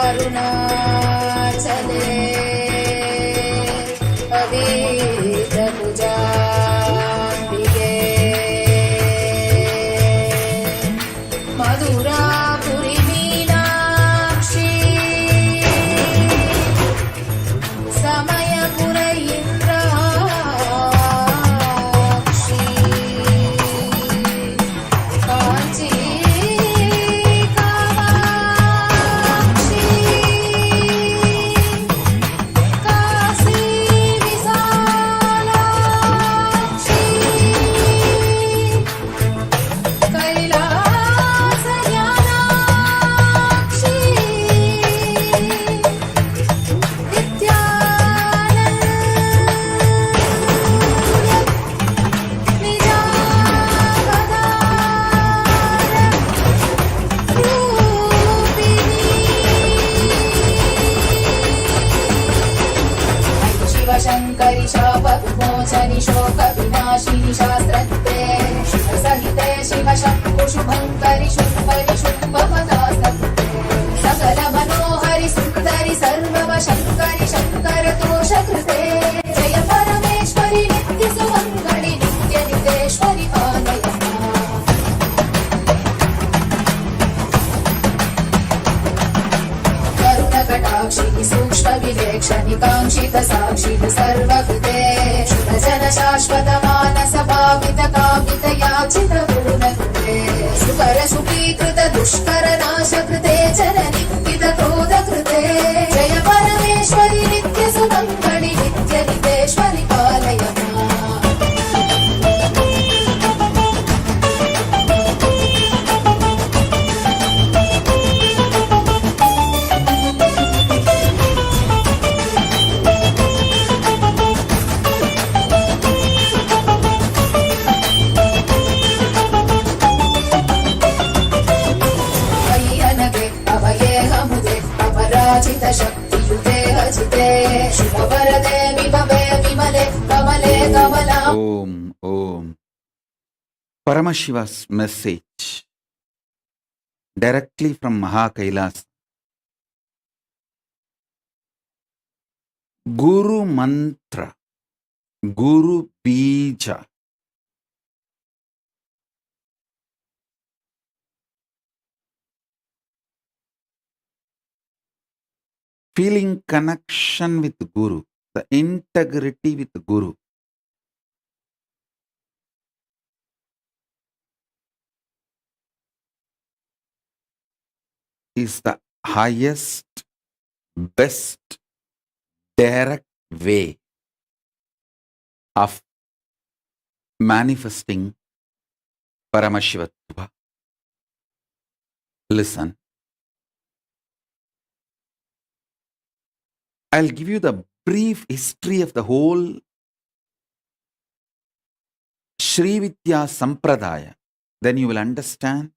अरुणाचले पवित्रपूजाम्बिके मधुरापुरी मीनाक्षी समयपुर इंद्राक्षी कांची शंकरि शाप विमोचनि शोक विनाशिनि शास्त्रते शुभ सहिते शिव शंभु शुभंकरि शुंभरि शुंभ पदास्तते सकल मनोहरि सुंदरि सर्वव शंकरि शंकर तोष कृते जय परमेश्वरि नित्य सुमंगलि नित्य नितेश्वरि पालय कटाक्षि सूक्ष्म विवेक्षणि कांक्षित साक्षि सर्वकृते शुभ जन शाश्वत मानस भावित कामित याचित पूर्णकृते सुकर सुखीकृत दुष्कर नाश कृते जन निन्दित क्रोध कृते जय परमेश्वरि नित्य सुमंगलि नित्य नितेश्वरि पालय शक्तियुते हजिते शुभ वरदे विभवे विमले कमले कमला. Om. Paramashiva's message directly from Kailasa. Guru Mantra, Guru Bija. Feeling connection with Guru, the integrity with Guru. Is the highest, best, direct way of manifesting Paramashivatva. Listen. I'll give you the brief history of the whole Sri Vidya Sampradaya. Then you will understand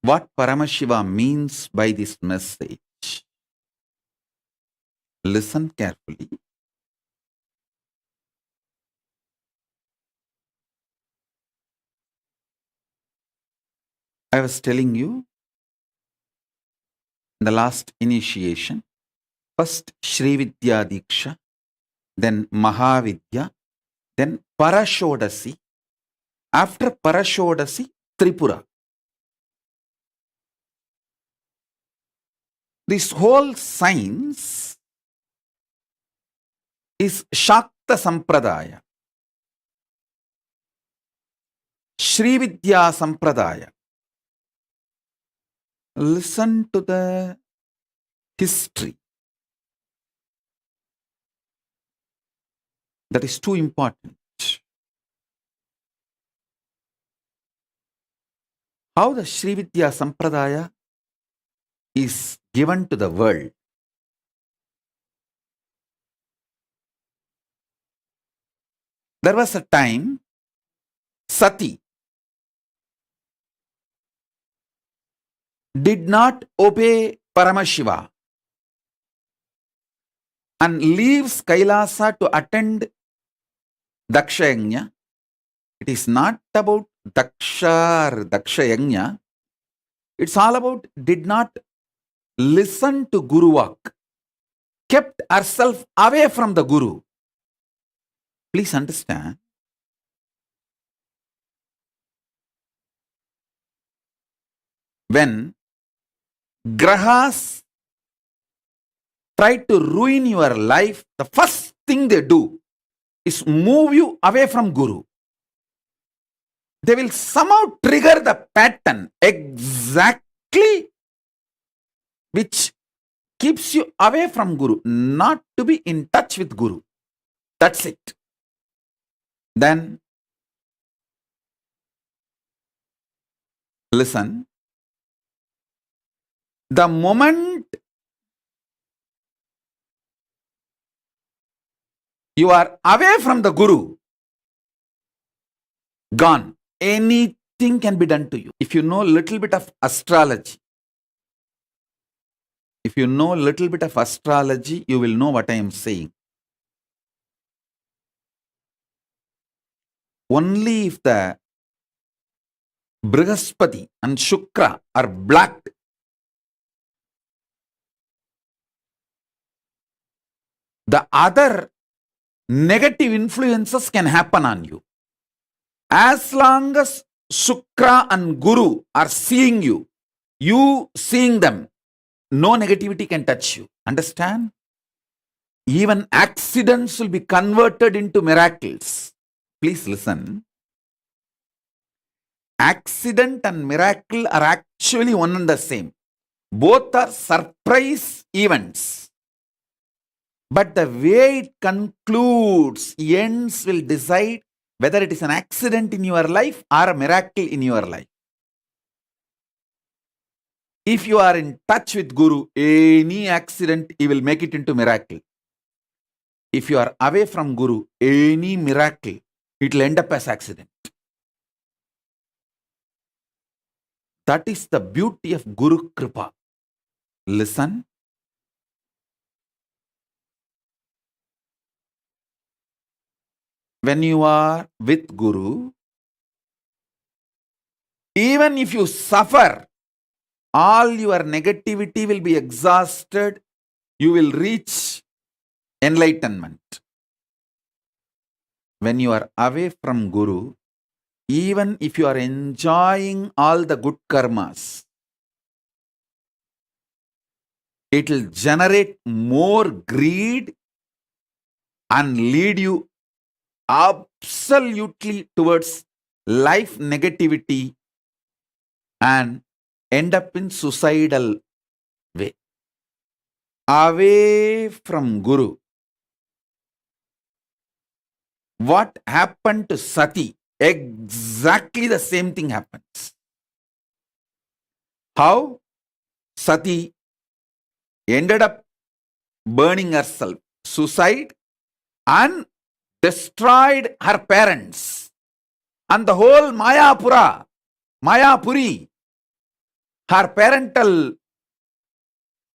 what Paramashiva means by this message. Listen carefully. I was telling you in the last initiation, first Sri Vidya Diksha, then Mahavidya, then Parashodasi. After Parashodasi, Tripura. This whole science is Shakta Sampradaya, Sri Vidya Sampradaya. Listen to the history. That is too important. How the Sri Vidya Sampradaya is given to the world. There was a time Sati did not obey Paramashiva and leaves Kailasa to attend Dakshayagna. It is not about Daksha or Dakshayagna. It's all about did not listened to Guru Vak, kept herself away from the Guru. Please understand. When grahas try to ruin your life, the first thing they do is move you away from Guru. They will somehow trigger the pattern exactly which keeps you away from Guru, not to be in touch with Guru. That's it. Then, listen. The moment you are away from the Guru, gone. Anything can be done to you. If you know a little bit of astrology, you will know what I am saying. Only if the Brihaspati and Shukra are blacked, the other negative influences can happen on you. As long as Shukra and Guru are seeing you, you seeing them, no negativity can touch you. Understand? Even accidents will be converted into miracles. Please listen. Accident and miracle are actually one and the same. Both are surprise events. But the way it concludes, ends will decide whether it is an accident in your life or a miracle in your life. If you are in touch with Guru, any accident, he will make it into miracle. If you are away from Guru, any miracle, it will end up as accident. That is the beauty of Guru Kripa. Listen. When you are with Guru, even if you suffer, all your negativity will be exhausted. You will reach enlightenment. When you are away from Guru, even if you are enjoying all the good karmas, it will generate more greed and lead you absolutely towards life negativity and end up in suicidal way. Away from Guru. What happened to Sati? Exactly the same thing happens. How? Sati ended up burning herself, suicide, and destroyed her parents and the whole Mayapuri, her parental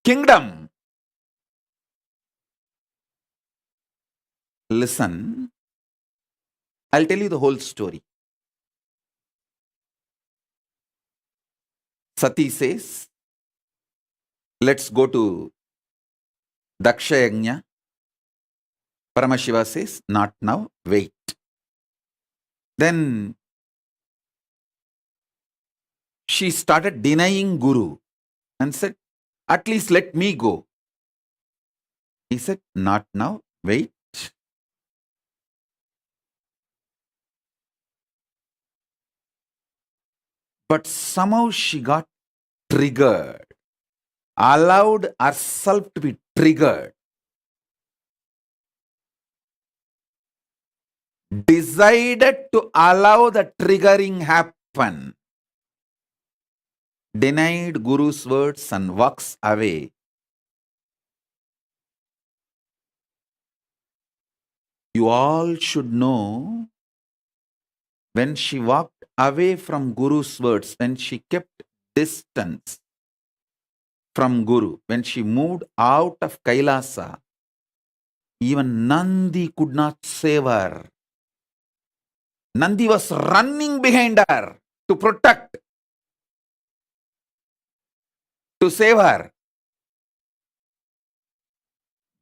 kingdom. Listen, I'll tell you the whole story. Sati says, let's go to Daksha Yajna. Paramashiva says, not now, wait. Then she started denying Guru and said, at least let me go. He said, not now, wait. But somehow she got triggered, allowed herself to be triggered, decided to allow the triggering happen, denied Guru's words and walks away. You all should know, when she walked away from Guru's words, when she kept distance from Guru, when she moved out of Kailasa, even Nandi could not save her. Nandi was running behind her to protect, to save her.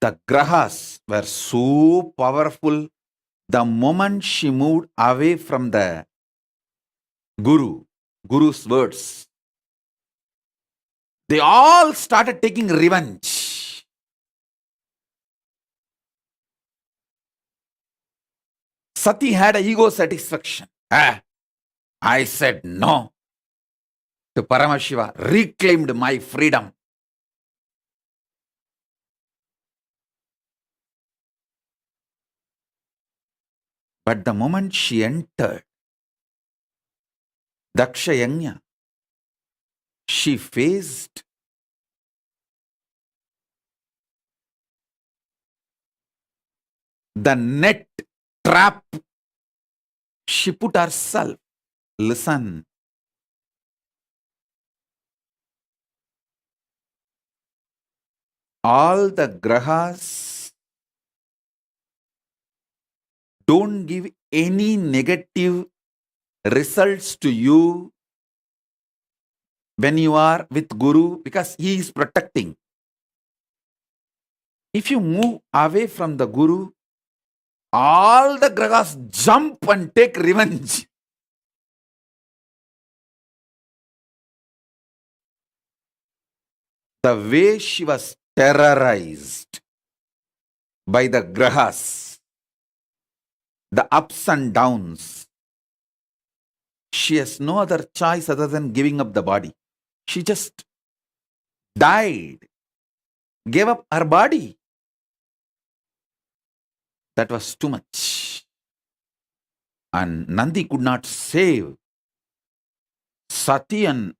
The grahas were so powerful. The moment she moved away from the Guru's words, they all started taking revenge. Sati had an ego satisfaction. I said no to Paramashiva, reclaimed my freedom. But the moment she entered Dakshayanya, she faced the net trap she put herself. Listen. All the grahas don't give any negative results to you when you are with Guru, because he is protecting. If you move away from the Guru, all the grahas jump and take revenge. The way she was terrorized by the grahas, the ups and downs, she has no other choice other than giving up the body. She just died, gave up her body. That was too much. And Nandi could not save. Sati and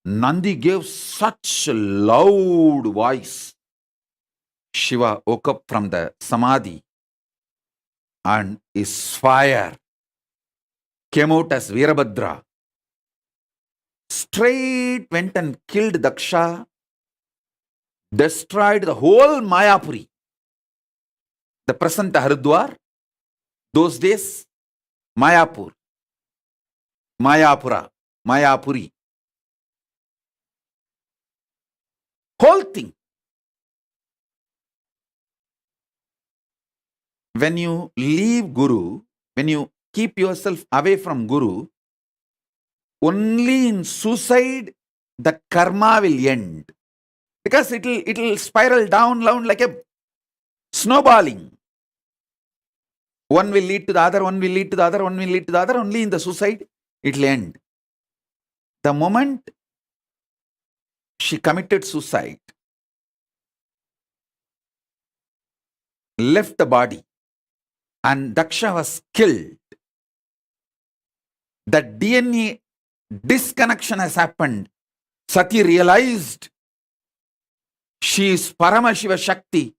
Nandi gave such a loud voice. Shiva woke up from the samadhi and his fire came out as Veerabhadra. Straight went and killed Daksha, destroyed the whole Mayapuri. The present Haridwar, those days, Mayapura, Mayapuri. Whole thing. When you leave Guru, when you keep yourself away from Guru, only in suicide that karma will end. Because it will spiral down like a snowballing. One will lead to the other, one will lead to the other, one will lead to the other. Only in the suicide it will end. The moment she committed suicide, left the body, and Daksha was killed, the DNA disconnection has happened. Sati realized she is Paramashiva Shakti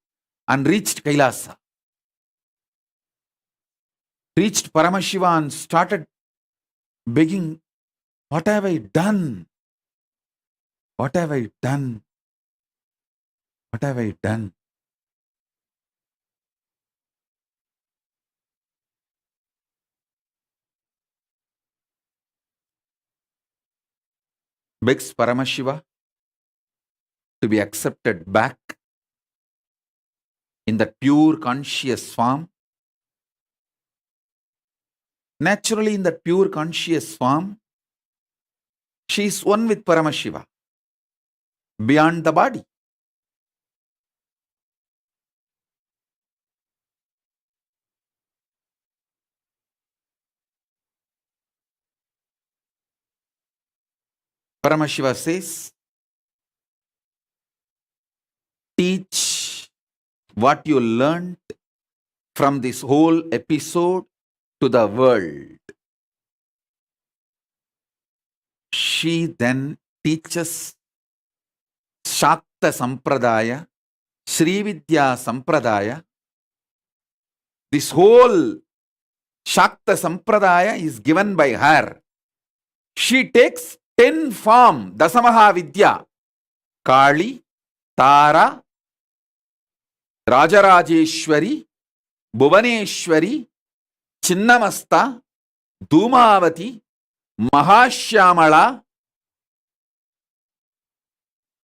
and reached Kailasa. Reached Paramashiva and started begging, what have I done? What have I done? What have I done? Begs Paramashiva to be accepted back in that pure conscious form. Naturally, in that pure conscious form, she is one with Paramashiva, beyond the body. Paramashiva says, teach what you learned from this whole episode to the world. She then teaches Shakta Sampradaya, Srividya Sampradaya. This whole Shakta Sampradaya is given by her. She takes 10 form, Dasamaha Vidya, Kali, Tara, Rajarajeshwari, Bhuvaneshwari, Chinnamasta, Dhumavati, Mahashyamala,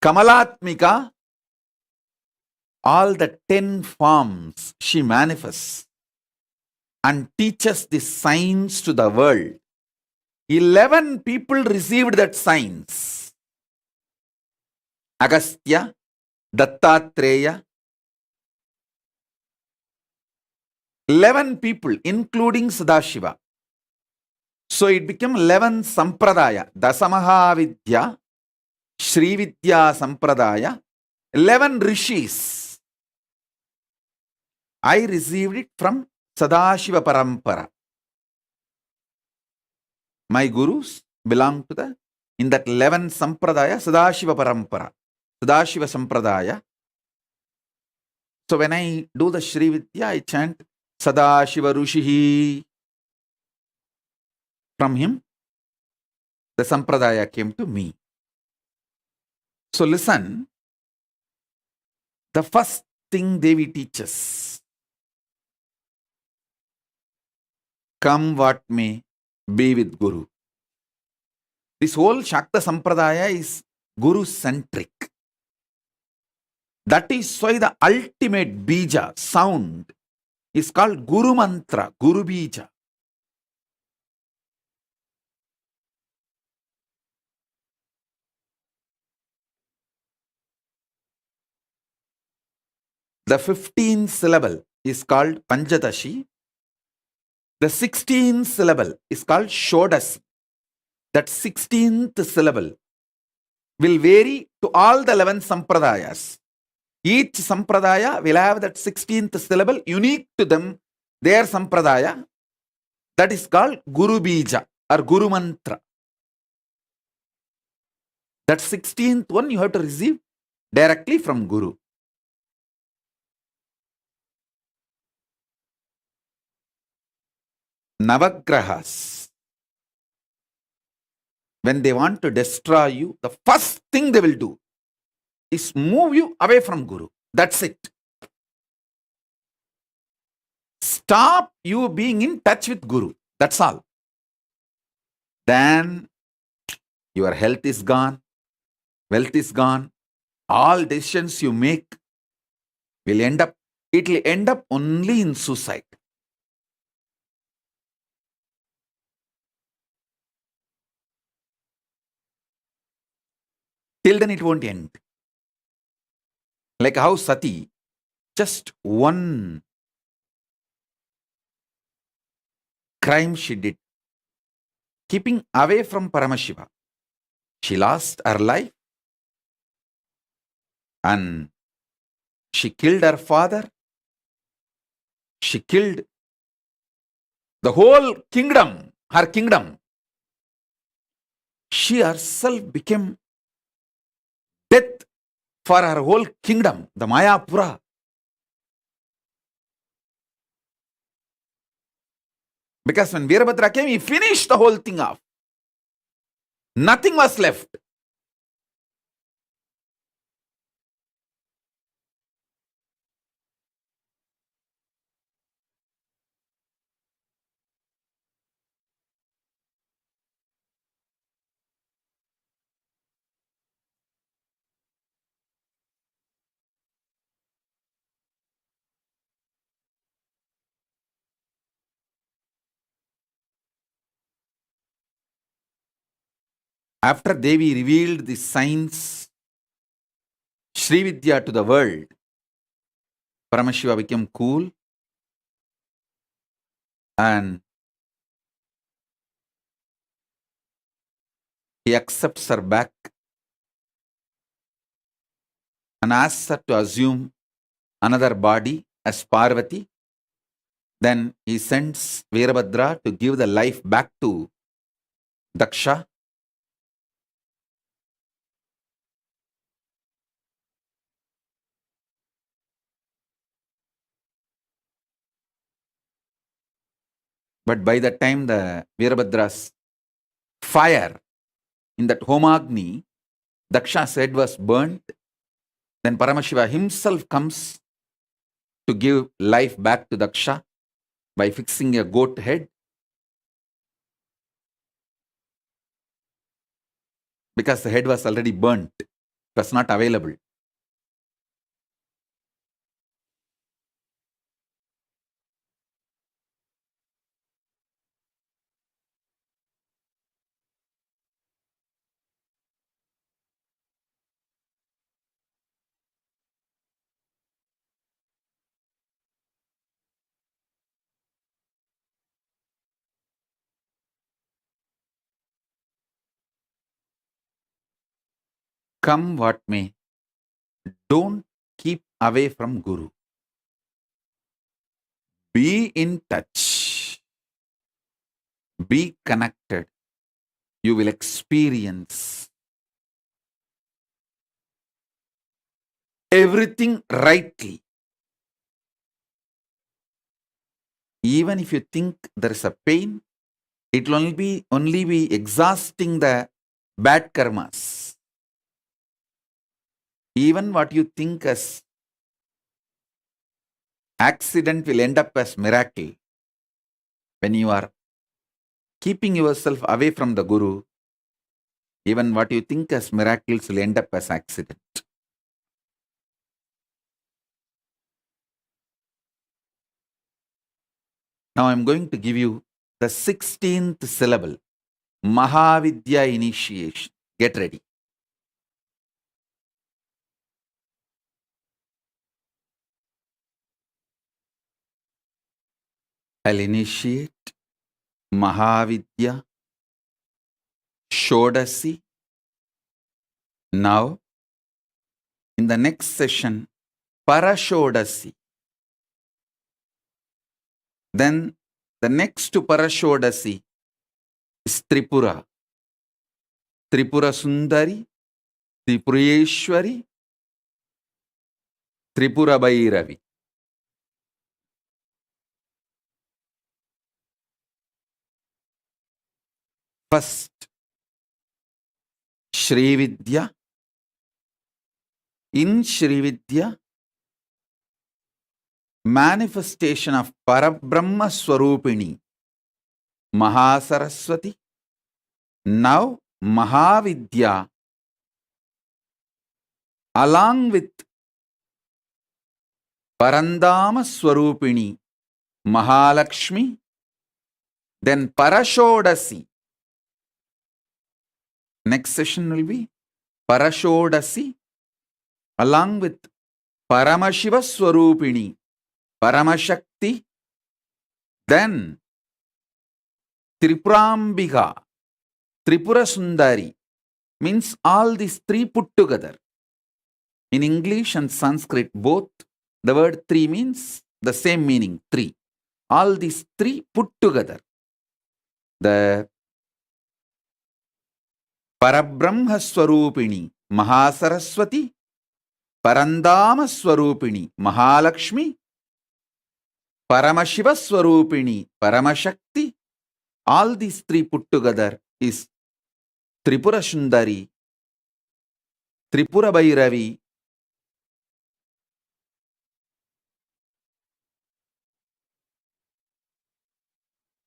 Kamalatmika, all the 10 forms she manifests and teaches the signs to the world. 11 people received that signs. Agastya, Dattatreya, 11 people, including Sadashiva. So it became 11 Sampradaya. Dasamahavidya, Srividya Sampradaya, 11 Rishis. I received it from Sadashiva Parampara. My gurus belong to in that 11 Sampradaya, Sadashiva Parampara, Sadashiva Sampradaya. So when I do the Srividya, I chant Sadashiva Rushihi. From him, the Sampradaya came to me. So listen, the first thing Devi teaches, come what may, be with Guru. This whole Shakta Sampradaya is Guru-centric. That is why the ultimate bija, sound, is called Guru Mantra, Guru Bija. The 15th syllable is called Panchadashi. The 16th syllable is called Shodasi. That 16th syllable will vary to all the 11 Sampradayas. Each Sampradaya will have that 16th syllable unique to them, their Sampradaya. That is called Guru Bija or Guru Mantra. That 16th one you have to receive directly from Guru. Navagrahas, when they want to destroy you, the first thing they will do is move you away from Guru. That's it. Stop you being in touch with Guru. That's all. Then your health is gone, wealth is gone, all decisions you make will end up only in suicide. Till then it won't end. Like how Sati, just one crime she did, keeping away from Paramashiva, she lost her life and she killed her father. She killed the whole kingdom, her kingdom. She herself became death for her whole kingdom, the Mayapura. Because when Virabhadra came, he finished the whole thing off. Nothing was left. After Devi revealed the signs, Srividya to the world, Paramashiva became cool and he accepts her back and asks her to assume another body as Parvati. Then he sends Virabhadra to give the life back to Daksha. But by the time the Virabhadra's fire in that Homagni, Daksha's head was burnt, then Paramashiva himself comes to give life back to Daksha by fixing a goat head. Because the head was already burnt, it was not available. Come what may, don't keep away from Guru. Be in touch. Be connected. You will experience everything rightly. Even if you think there is a pain, it will only be exhausting the bad karmas. Even what you think as accident will end up as miracle. When you are keeping yourself away from the Guru, even what you think as miracles will end up as accident. Now I'm going to give you the 16th syllable, Mahavidya initiation. Get ready. I'll initiate Mahavidya Shodasi. Now, in the next session, Parashodasi. Then the next to Parashodasi is Tripura. Tripura Sundari, Tripureshwari, Tripura Bhairavi. First, Shri Vidya. In Shri Vidya, manifestation of Parabrahma Swarupini, Mahasaraswati. Now, Mahavidya, along with Parandama Swarupini, Mahalakshmi, then Parashodasi. Next session will be Parashodasi, along with Paramashiva Swarupini, Paramashakti, then Tripurambika, Tripura Sundari, means all these three put together. In English and Sanskrit, both the word three means the same meaning, three. All these three put together. The Parabrahma Swarupini, Mahasaraswati, Parandama Swarupini, Mahalakshmi, Paramashiva Swarupini, Paramashakti, all these three put together is Tripura Sundari, Tripura Bhairavi,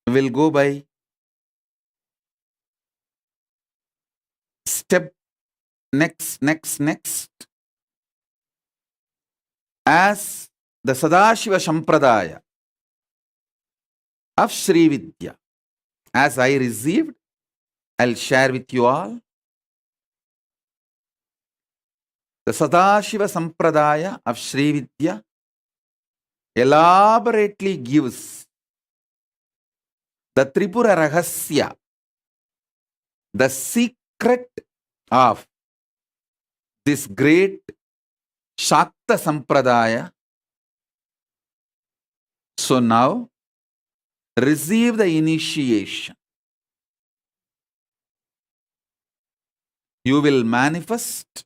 will go by step next. As the Sadashiva Sampradaya of Sri Vidya, as I received, I'll share with you all. The Sadashiva Sampradaya of Sri Vidya elaborately gives the Tripura Rahasya, the secret of this great Shakta Sampradaya. So now, receive the initiation. You will manifest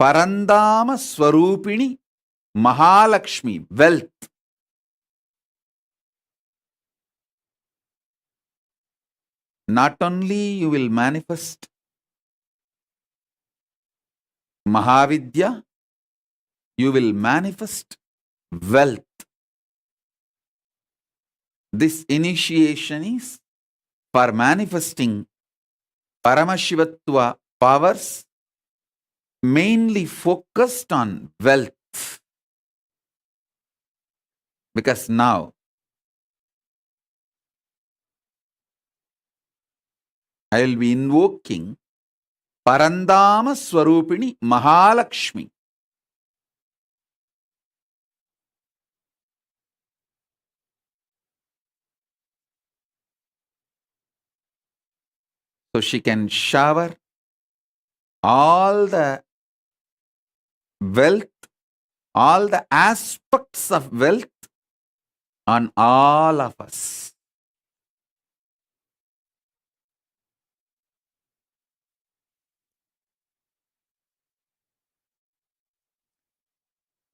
Parandama Swarupini Mahalakshmi, wealth. Not only you will manifest Mahavidya, you will manifest wealth. This initiation is for manifesting Paramashivatva powers, mainly focused on wealth. Because now I will be invoking Parandama Swarupini Mahalakshmi. So she can shower all the wealth, all the aspects of wealth on all of us.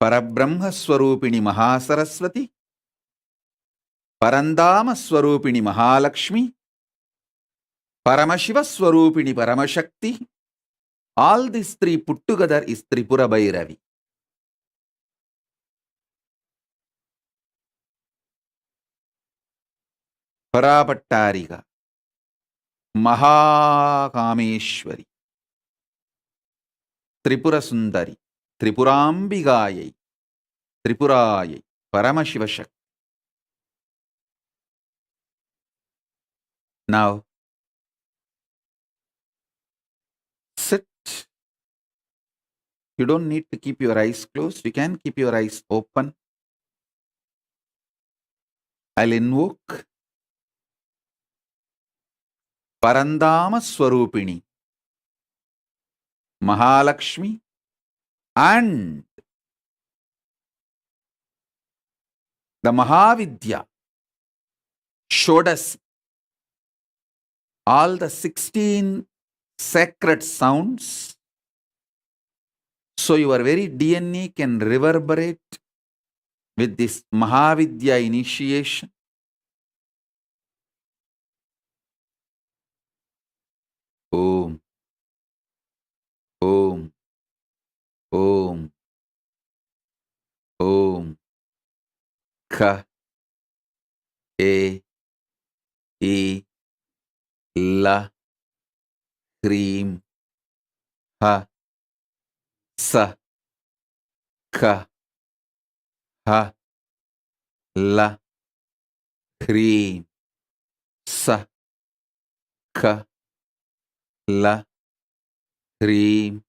Parabrahma Swarupini Mahasaraswati, Parandama Swarupini Mahalakshmi, Paramashiva Swarupini Paramashakti. All these three put together is Tripura Bhairavi. Parapattariga, Mahakameshwari, Tripura Sundari, Tripurambigayai, Tripurayai, Paramashiva Shakti. Now, sit. You don't need to keep your eyes closed. You can keep your eyes open. I'll invoke Parandama Swarupini, Mahalakshmi, and the Mahavidya, Shodasi, all the 16 sacred sounds. So your very DNA can reverberate with this Mahavidya initiation. Om, Om, Om, Om, Ka, E, E, La, Hrim, Ha, Sa, Ka, Ha, La, Hrim, Sa, Ka, La, Hrim.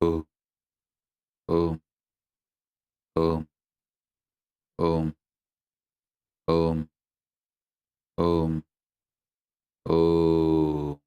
Om, Om, Om, Om, Om, Om, Om.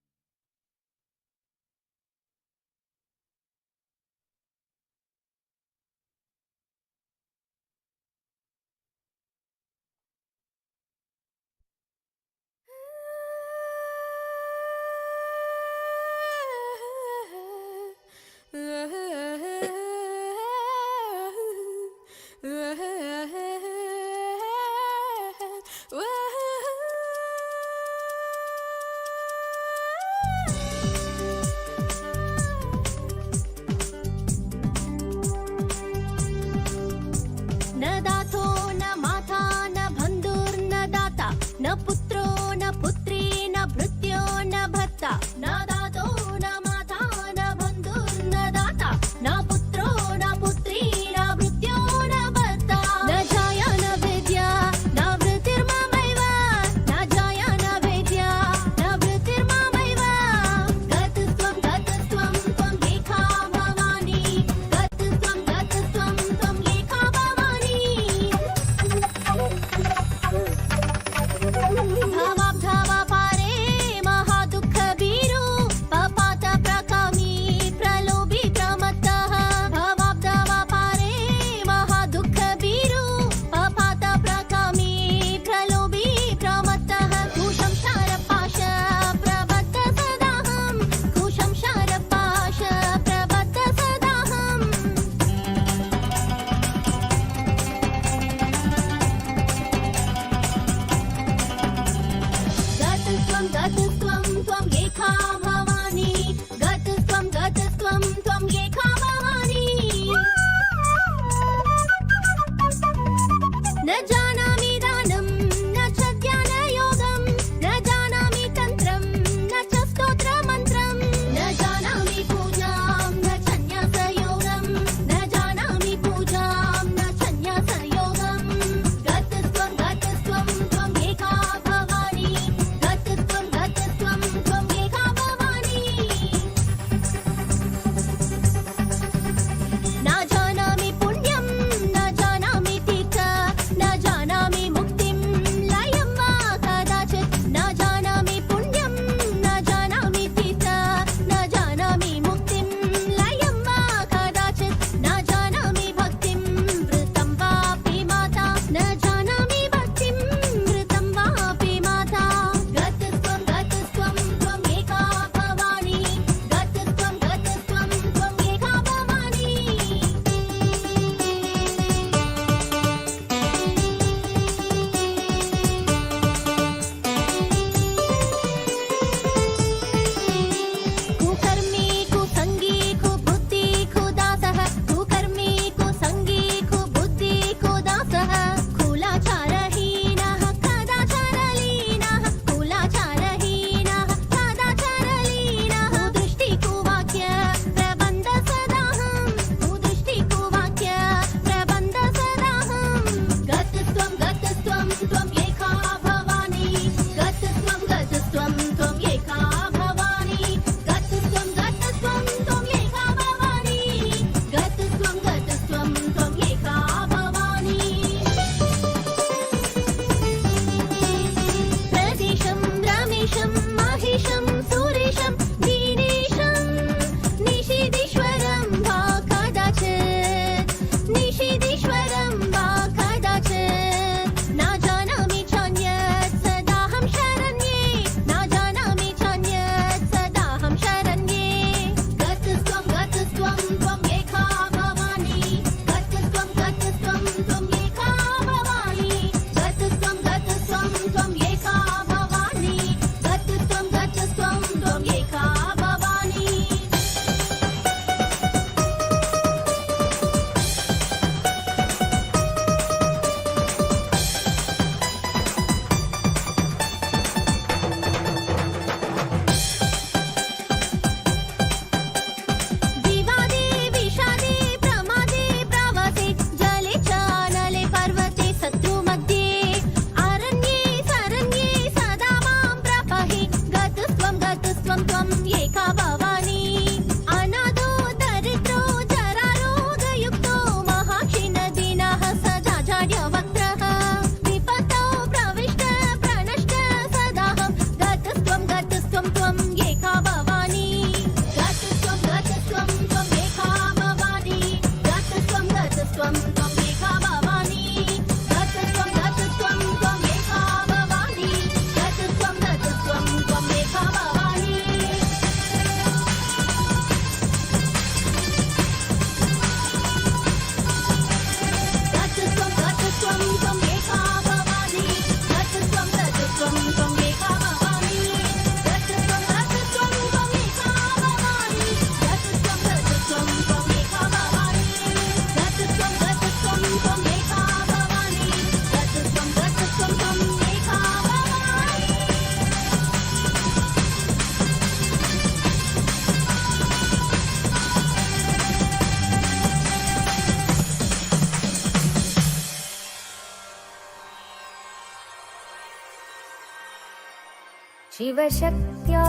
शिवशक्त्या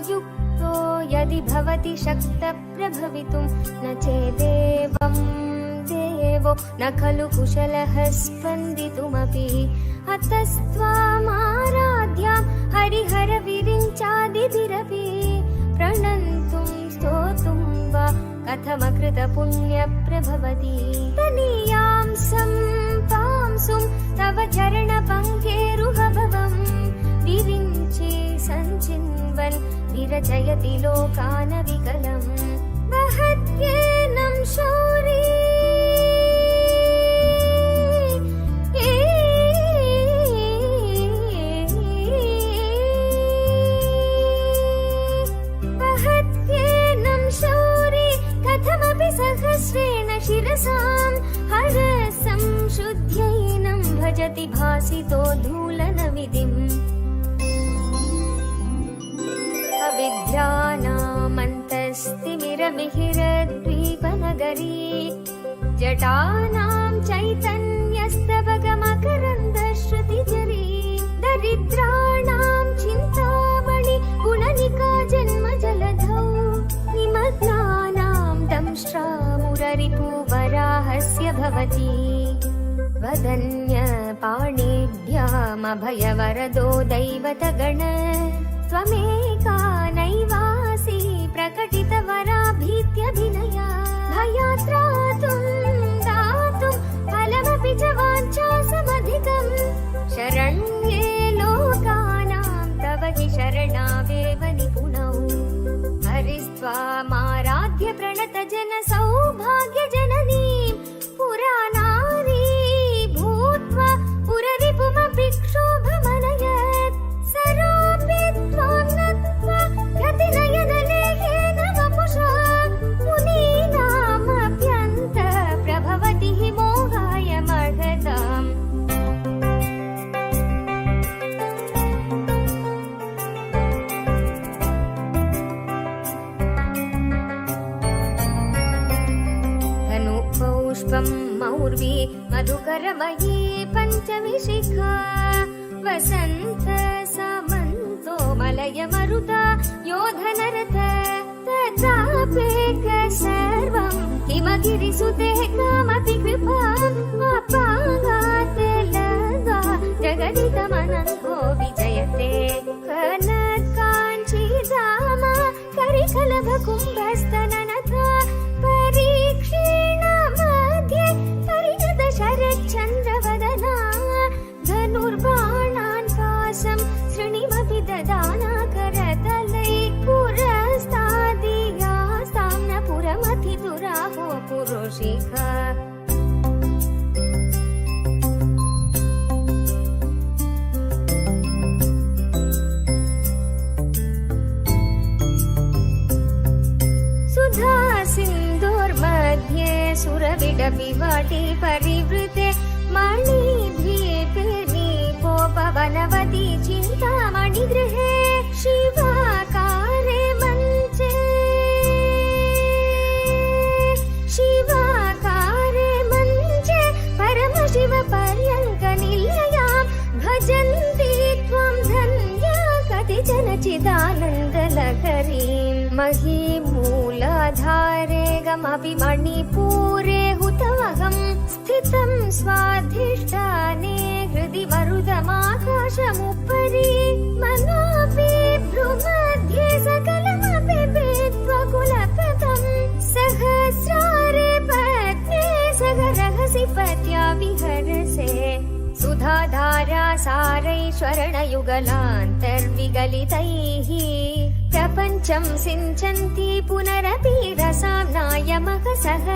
युक्तो यदि भवति शक्तप्रभवितुं न चेदेवं देवो न खलु कुशलः स्पन्दितुमपि अतस्त्वामाराध्यां हरिहरविरिञ्चादिभिरपि प्रणन्तुं स्तोतुं वा कथमकृतपुण्यप्रभवति तनीयां सम्पांसुं तव चरणपङ्केरुहभवम् विरिञ्चे सञ्चिन्वन् विरचयति लोकानविकलम् वहत्येनं शौरी कथमपि सहस्रेण शिरसां हरसं शुद्ध्यैनं भजति भासितो धूलनविधिम् अविद्यानामन्तस्तिमिरमिहिरद्वीपनगरी जटानां चैतन्यस्तबकमकरन्दश्रुतिजरी दरिद्राणां चिन्तामणि गुणनिका जन्मजलधौ निमग्नानां दंष्ट्रामुररिपुवराहस्य भवति वदन्यपाणिभ्यामभयवरदो दैवतगण त्वमेका नैवासि प्रकटितवराभीत्यभिनया भयात्रातुं दातुं फलमपि च वाञ्छासमधिकम् शरण्ये लोकानां तव हि शरणावेव निपुणौ हरिस्त्वामाराध्य प्रणत जन सौभाग्य जननीं पुरानारी भूत्वा पुररिपुमपि क्षोभमनयत् सरोऽपि त्वां नत्वा गतिनयनलेखेन वपुषा मुनीनामप्यन्त प्रभवति हि मोहाय मर्हताम् मौर्वी मधुकरमयी पञ्चमी शिखा वसन्त सामन्तो मलय मरुता योधनरथ तथापेक सर्वं हिमगिरिसुते कामपि कृपाम् अपागाते लगा जगदितमनन्तो विजयते कनकाञ्चीधामा करिकलभकुम्भस्तननथा परीक्षेण मध्ये परिणत शरच्चन्द्रवदना धनुर्बाणान् पाशं शृणिमपि ददाना करतलै पुरस्तादियास्तां न पुरमथि दुराहो पुरुषिका सुरविडपिवाटी परिवृते मणिद्वीपे नीपोपवनवती चिन्तामणिगृहे शिवाकारे मञ्चे परमशिवपर्यङ्कनिलयां भजन्ति त्वं धन्या कतिचन चिदानन्दलहरीं महीमूलाधारे गमपि मणिपूरे हुतमहं स्थितं स्वाधिष्ठाने हृदि मरुदमाकाशमुपरि मनोऽपि भ्रुमध्ये सकलमपि भेत्वा कुलपथं सहस्रारे पत्ने सहरहसि पत्या विहरसे सुधाधारा सारैश्वरणयुगलान्तर्विगलितैः प्रपञ्चं सिञ्चन्ति पुनरपि रसाम्नायमकसः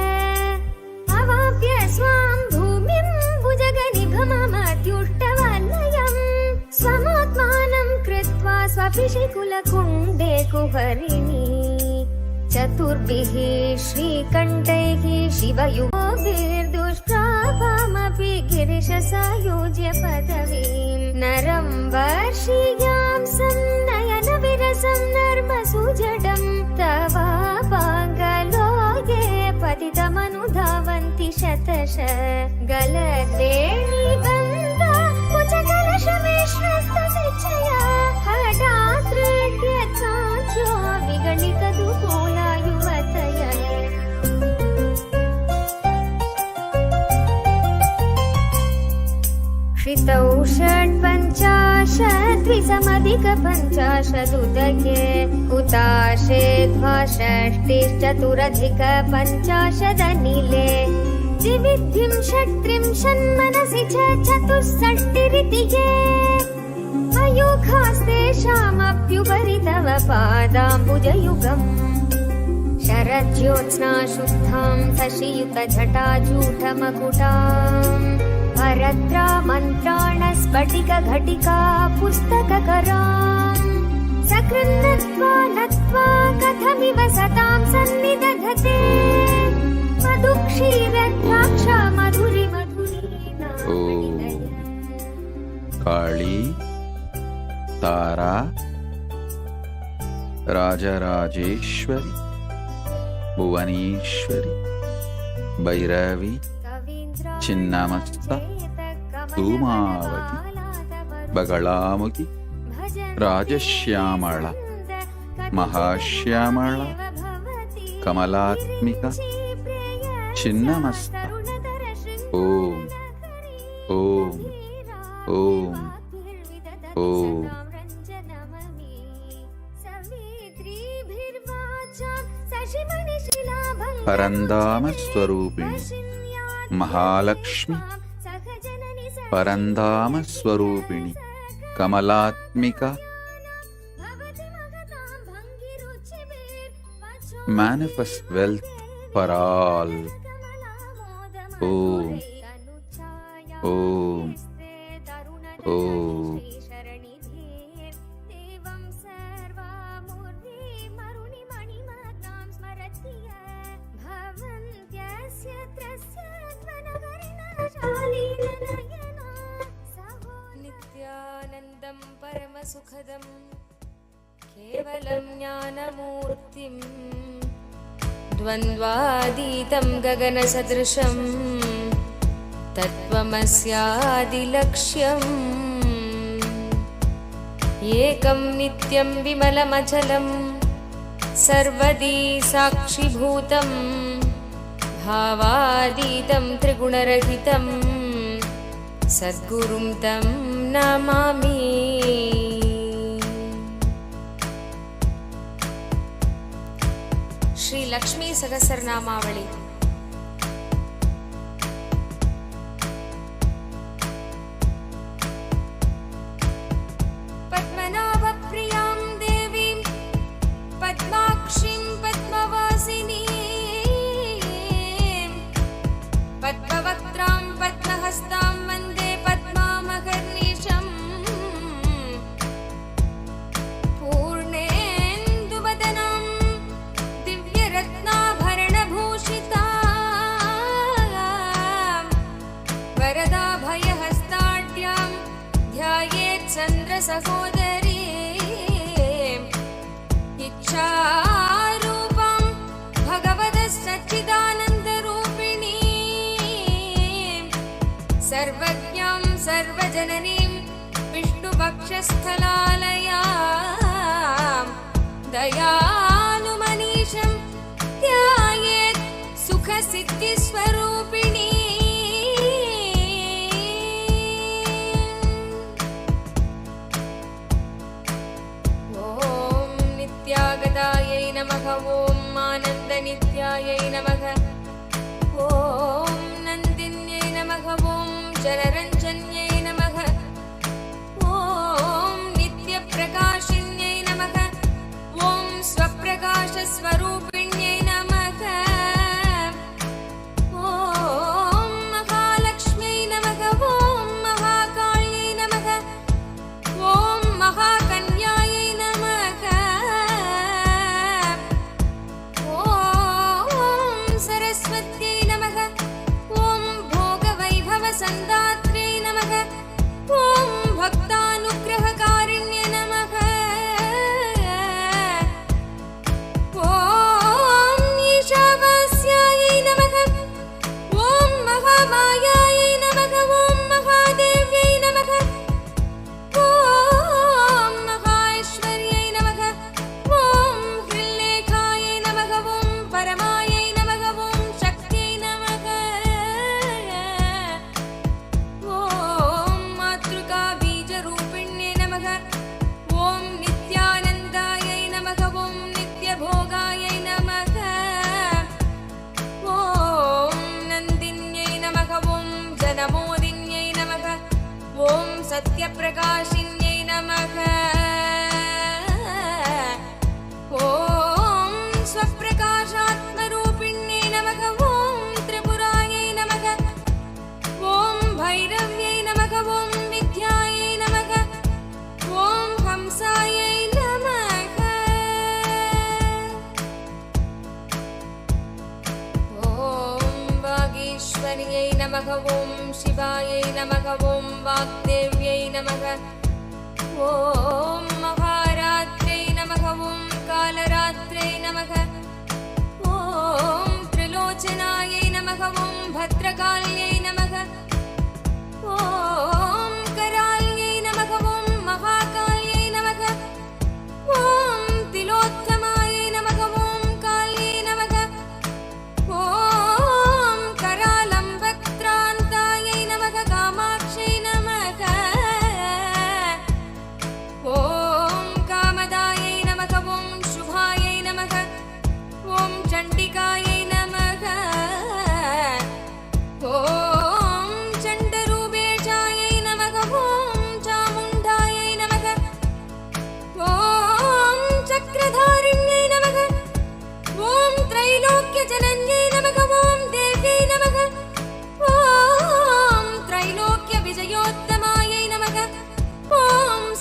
अवाप्य स्वां भूमिं भुजगनिभममत्युष्टवलयम् स्वमात्मानं कृत्वा स्वपिशिकुलकुण्डे कुहरिणी चतुर्भिः श्रीकण्ठैः शिवयुगोभिर्दुष्प्रापामपि गिरिशसायुज्य पदवीं नरं वर्षीयां संनयनविरसं नर्मसुजडं तवापाङ्गलोके पतितमनुधावन्ति शतश गलद्वेणीबन्धा च कलशमेश्वस्तमिच्छया हठात्रेड्यसाध्यो विगणितदुकूला युवतय श्रितौ षड्पञ्चाशद्विसमधिकपञ्चाशदुदके हुताशे द्वाषष्टिश्चतुरधिकपञ्चाशदनिले द्विविधिं षट्त्रिंशन्मनसि च चतुष्षष्टिरिति ये अयोगास्तेषामप्युपरि तव पादाम्बुजयुगम् शरज्योत्स्ना शुद्धां शशियुतजटाजूटमकुटाम् भरद्रा मन्त्राण स्फटिक घटिका पुस्तककराम् सकृन्नत्वा नत्वा कथमिव सतां सन्निदधते मधुक्षीरद्राक्षा मधुरि काली तारा राजराजेश्वरी भुवनेश्वरी भैरवी चिन्नमस्ता धूमावती बगलामुखी राजश्यामला महाश्यामला कमलात्मिका चिन्नमस्ता ओम ओम ओम ओम परंदाम स्वरूपिणी महालक्ष्मी परंदाम स्वरूपिणी Kamalatmika manifest wealth for all. Om Om Om नित्यानन्दं परमसुखदं केवलं ज्ञानमूर्तिं द्वन्द्वातीतं गगनसदृशं तत्त्वमस्यादिलक्ष्यम् एकं नित्यं विमलमचलं सर्वदी साक्षिभूतं भावातीतं त्रिगुणरहितं सद्गुरुं तं नमामि। श्री लक्ष्मी सहस्रनामावली। पद्मनाभप्रियां देवीं पद्माक्षीं पद्मवासिनीं पद्मवक्त्रां पद्महस्तां वन्दे पद्मामहर्निशम् पूर्णेन्दुवदनां दिव्यरत्नाभरणभूषितां वरदाभयहस्ताढ्यां ध्यायेत् चन्द्रसहोदरीम् इच्छारूपां भगवतः सच्चिदानन्दरूपिणीं सर्वज्ञां सर्वजननीं विष्णुपक्षस्थलालयां दयालुमनीषं ध्यायेत् सुखसिद्धिस्वरूपिणी। ॐ नित्यागतायै नमः। ॐ आनन्दनित्यायै नमः। ॐ नन्दिन्यै नमः। ॐ जनरञ्जन्यै नमः। ॐ नित्यप्रकाशिन्यै नमः। ॐ स्वप्रकाशस्वरूपिण्यै नमः। ॐ महालक्ष्म्यै नमः। ॐ महाकाल्यै नमः। ॐ महाकन्यायै नमः। ॐ सरस्वत्यै नमः। ॐ भोगवैभवसन्दात्र्यै नमः। ॐ भक्तानुग्रहकारिण्ये नमः। ॐ ईशावास्यायै नमः। ॐ महामायायै नमः। ॐ महादेव्यै नमः। सत्यप्रकाशिन्यै नमः ॐ स्वप्रकाशात्मरूपिण्यै नमः ॐ त्रिपुरायै नमः ॐ भैरव्यै नमः ॐ विद्यायै नमः ॐ हंसायै नमः ॐ वागीश्वर्यै नमः ॐ शिवायै नमः ॐ वाग्देव्यै नमः ॐ महारात्र्यै नमः ॐ कालरात्र्यै नमः ॐ त्रिलोचनायै नमः ॐ भद्रकाल्यै नमः ॐ कराल्यै नमः ॐ महाकाल्यै नमः ॐ तिलोत्तमायै नमः ॐ काल्यै नमः ॐ करालम्बक्त्रान्तायै नमः कामाक्षै नमः ॐ कामदायै नमः ॐ शुभायै नमः ॐ चण्डिकायै नमः ॐ चण्डरूपेशायै नमः ॐ चामुण्डायै नमः ॐ चक्रधारिण्यै नमः ॐ त्रैलोक्यजनन्यै नमः ॐ देव्यै नमः ॐ त्रैलोक्यविजयोत्तमायै नमः ॐ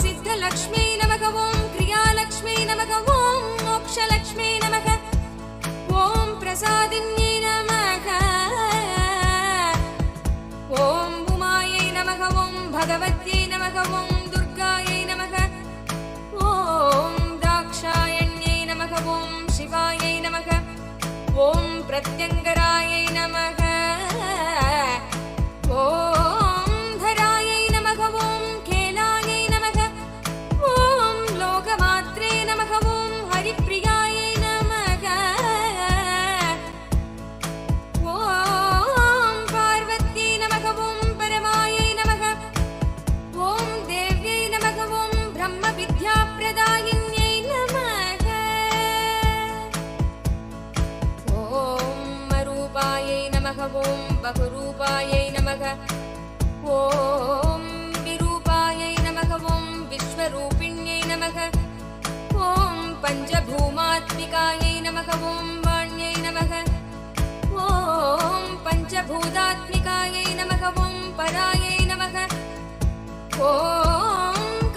सिद्धलक्ष्म्यै नमः ॐ क्रियालक्ष्म्यै नमः ॐ मोक्षलक्ष्म्यै नमः ॐ प्रसादिन्यै नमः ॐ उमायै नमः ॐ भगवत्यै नमः ॐ दुर्गायै नमः ॐ दाक्षायण्यै नमः ॐ शिवायै नमः ॐ प्रत्यङ्गरायै नमः ॐ धरायै नमः ॐ खेलायै नमः ॐ लोकमात्रे नमः ॐ हरिप्रियायै नमः ॐ पार्वत्यै नमः ॐ परमायै नमः ॐ देव्यै नमः ॐ ब्रह्मविद्याप्रदायिन्यै नमः ॐ अरूपायै नमः ॐ बहुरूपायै नमः ॐ विरूपायै नमः ॐ विश्वरूपिण्यै नमः ॐ पञ्चभूमात्मिकायै नमः ॐ वाण्यै नमः ॐ पञ्चभूतात्मिकायै नमः ॐ परायै नमः ॐ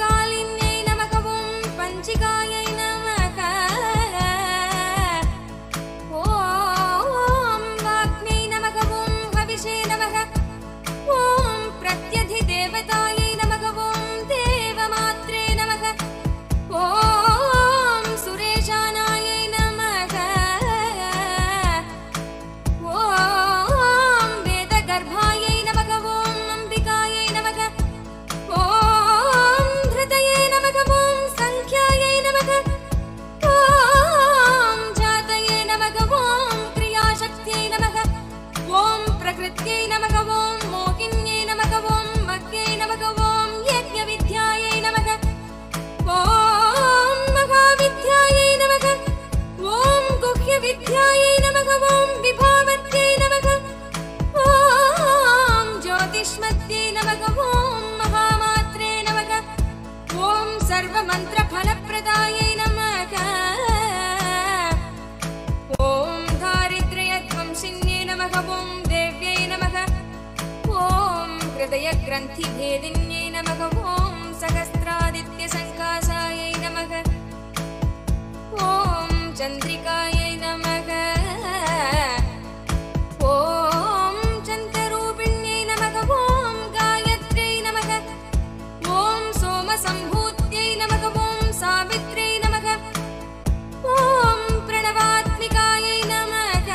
कालिन्यै नमः ॐ पञ्चिकायै नमः ॐ वाग्मै नमः ॐ हविषे नमः ॐ प्रत्यधिदेवतायै नमः ॐ देवमात्रे नमः ॐ सुरेशानायै नमः ॐ वेदगर्भायै नमः ॐ अम्बिकायै नमः ॐ धृतये नमः ॐ सङ्ख्यायै नमः ॐ जातये नमः ॐ क्रियाशक्त्यै नमः ॐ प्रकृत्यै नमः ॐ मोहिन्यै नमः ॐ मह्यै नमः ॐ यज्ञविद्यायै नमः ॐ महाविद्यायै नमः ॐ गुह्यविद्यायै नमः ॐ विभावत्यै नमः ॐ ज्योतिष्मत्यै नमः ॐ महामात्रे नमः ॐ सर्वमन्त्रफलप्रदायै नमः ॐ दारिद्र्यध्वंसिन्यै नमः ॐ देव्यै नमः ॐ हृदयग्रन्थिभेदिन्यै नमः ॐ सहस्रादित्यसङ्कासायै नमः ॐ चन्द्रिकायै नमः ॐ चन्द्ररूपिण्यै नमः ॐ गायत्र्यै नमः ॐ सोमसम्भूत्यै नमः ॐ सावित्र्यै नमः ॐ प्रणवात्मिकायै नमः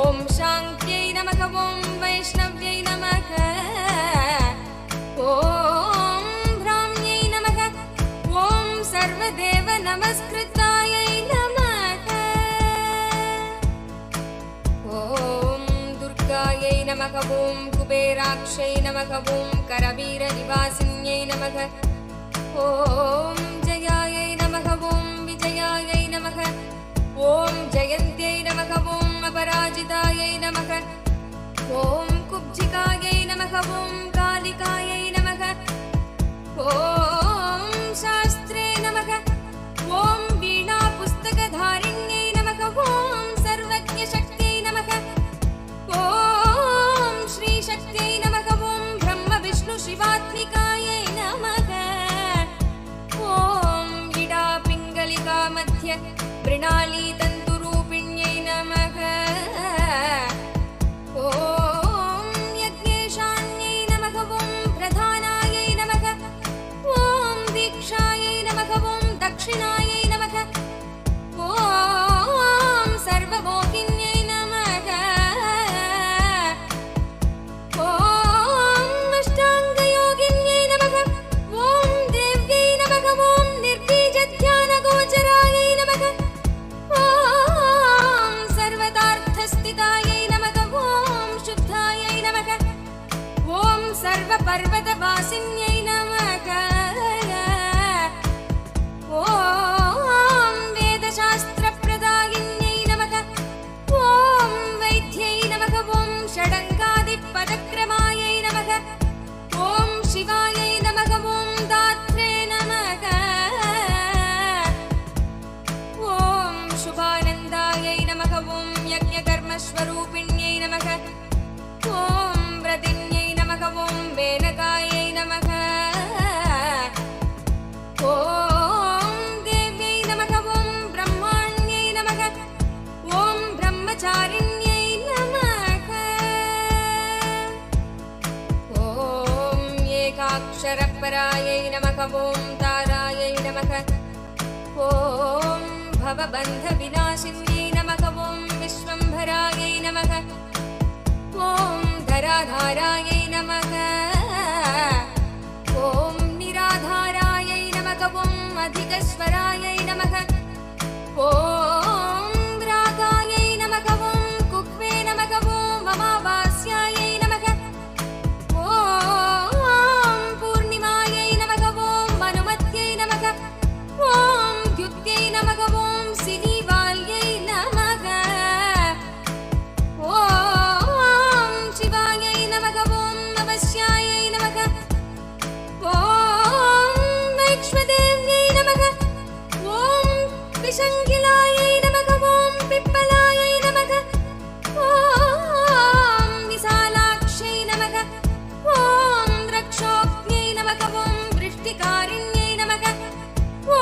ॐ शान्त्यै नमः ॐ वैष्णव्यै नमः ॐ ब्राह्म्यै नमः ॐ सर्वदेव नमस्कृतायै नमः ॐ दुर्गायै नमः ॐ कुबेराक्षै नमः ॐ करवीरनिवासिन्यै नमः ॐ जयायै नमः ॐ विजयायै नमः ॐ जयन्त्यै नमः ॐ अपराजितायै नमः ॐ कुब्जिकायै नमः ॐ कालिकायै नमः ॐ शास्त्रे नमः ॐ वीणापुस्तकधारिण्यै नमः ॐ सर्वज्ञशक्त्यै नमः ॐ श्रीशक्त्यै नमः ॐ ब्रह्मविष्णुशिवात्मिकायै नमः ॐ इडापिङ्गलिका मध्य मृणालीतन्तुरूपिण्यै नमः ॐ यज्ञेशान्यै नमः ॐ प्रधानायै नमः ॐ दीक्षायै नमः ॐ दक्षिणायै नमः ॐ सर्वमोहिन्यै नमः ॐ अष्टाङ्गयोगिन्यै नमः ॐ देव्यै नमः ॐ निर्बीजध्यानगोचरायै नमः ॐ सर्वदार्थस्थितायै नमः ॐ शुद्धायै नमः ॐ सर्वपर्वतवासिन्यै नमः ॐ वेदशास्त्रप्रदायिन्यै नमः ॐ वैद्यै नमः ॐ षडङ्गादिपदक्रमायै नमः ॐ शिवायै नमः ॐ दात्रे नमः ॐ शुभानन्दायै नमः ॐ यज्ञकर्मस्वरूपिण्यै नमः ॐ व्रतिन्यै नमः ॐ मेनकायै नमः ॐ देव्यै नमः ॐ ब्रह्माण्यै नमः ॐ ब्रह्मचारिण्यै नमः ॐ एकाक्षरपरायै नमः ॐ तारायै नमः ॐ भवबन्धविनाशिन्यै नमः ॐ विश्वम्भरायै नमः ॐ धराधारायै नमः ॐ निराधारायै नमः ॐ अधिकस्वरायै नमः ॐ रागायै नमः ॐ कुह्वे नमः ॐ अमावास्यायै नमः ॐ पूर्णिमायै नमः ॐ अनुमत्यै नमः ॐ द्युत्यै नमः ॐ सिनीवाल्यै नमः ॐ शिवायै नमः ॐ अवश्यायै नमः ॐ वैक्ष्वदेव्यै नमः ॐ विशङ्गिलायै नमः ॐ पिप्पलायै नमः ॐ विशालाक्ष्यै नमः ॐ रक्षोज्ञै नमः ॐ वृष्टिकारिण्यै नमः ॐ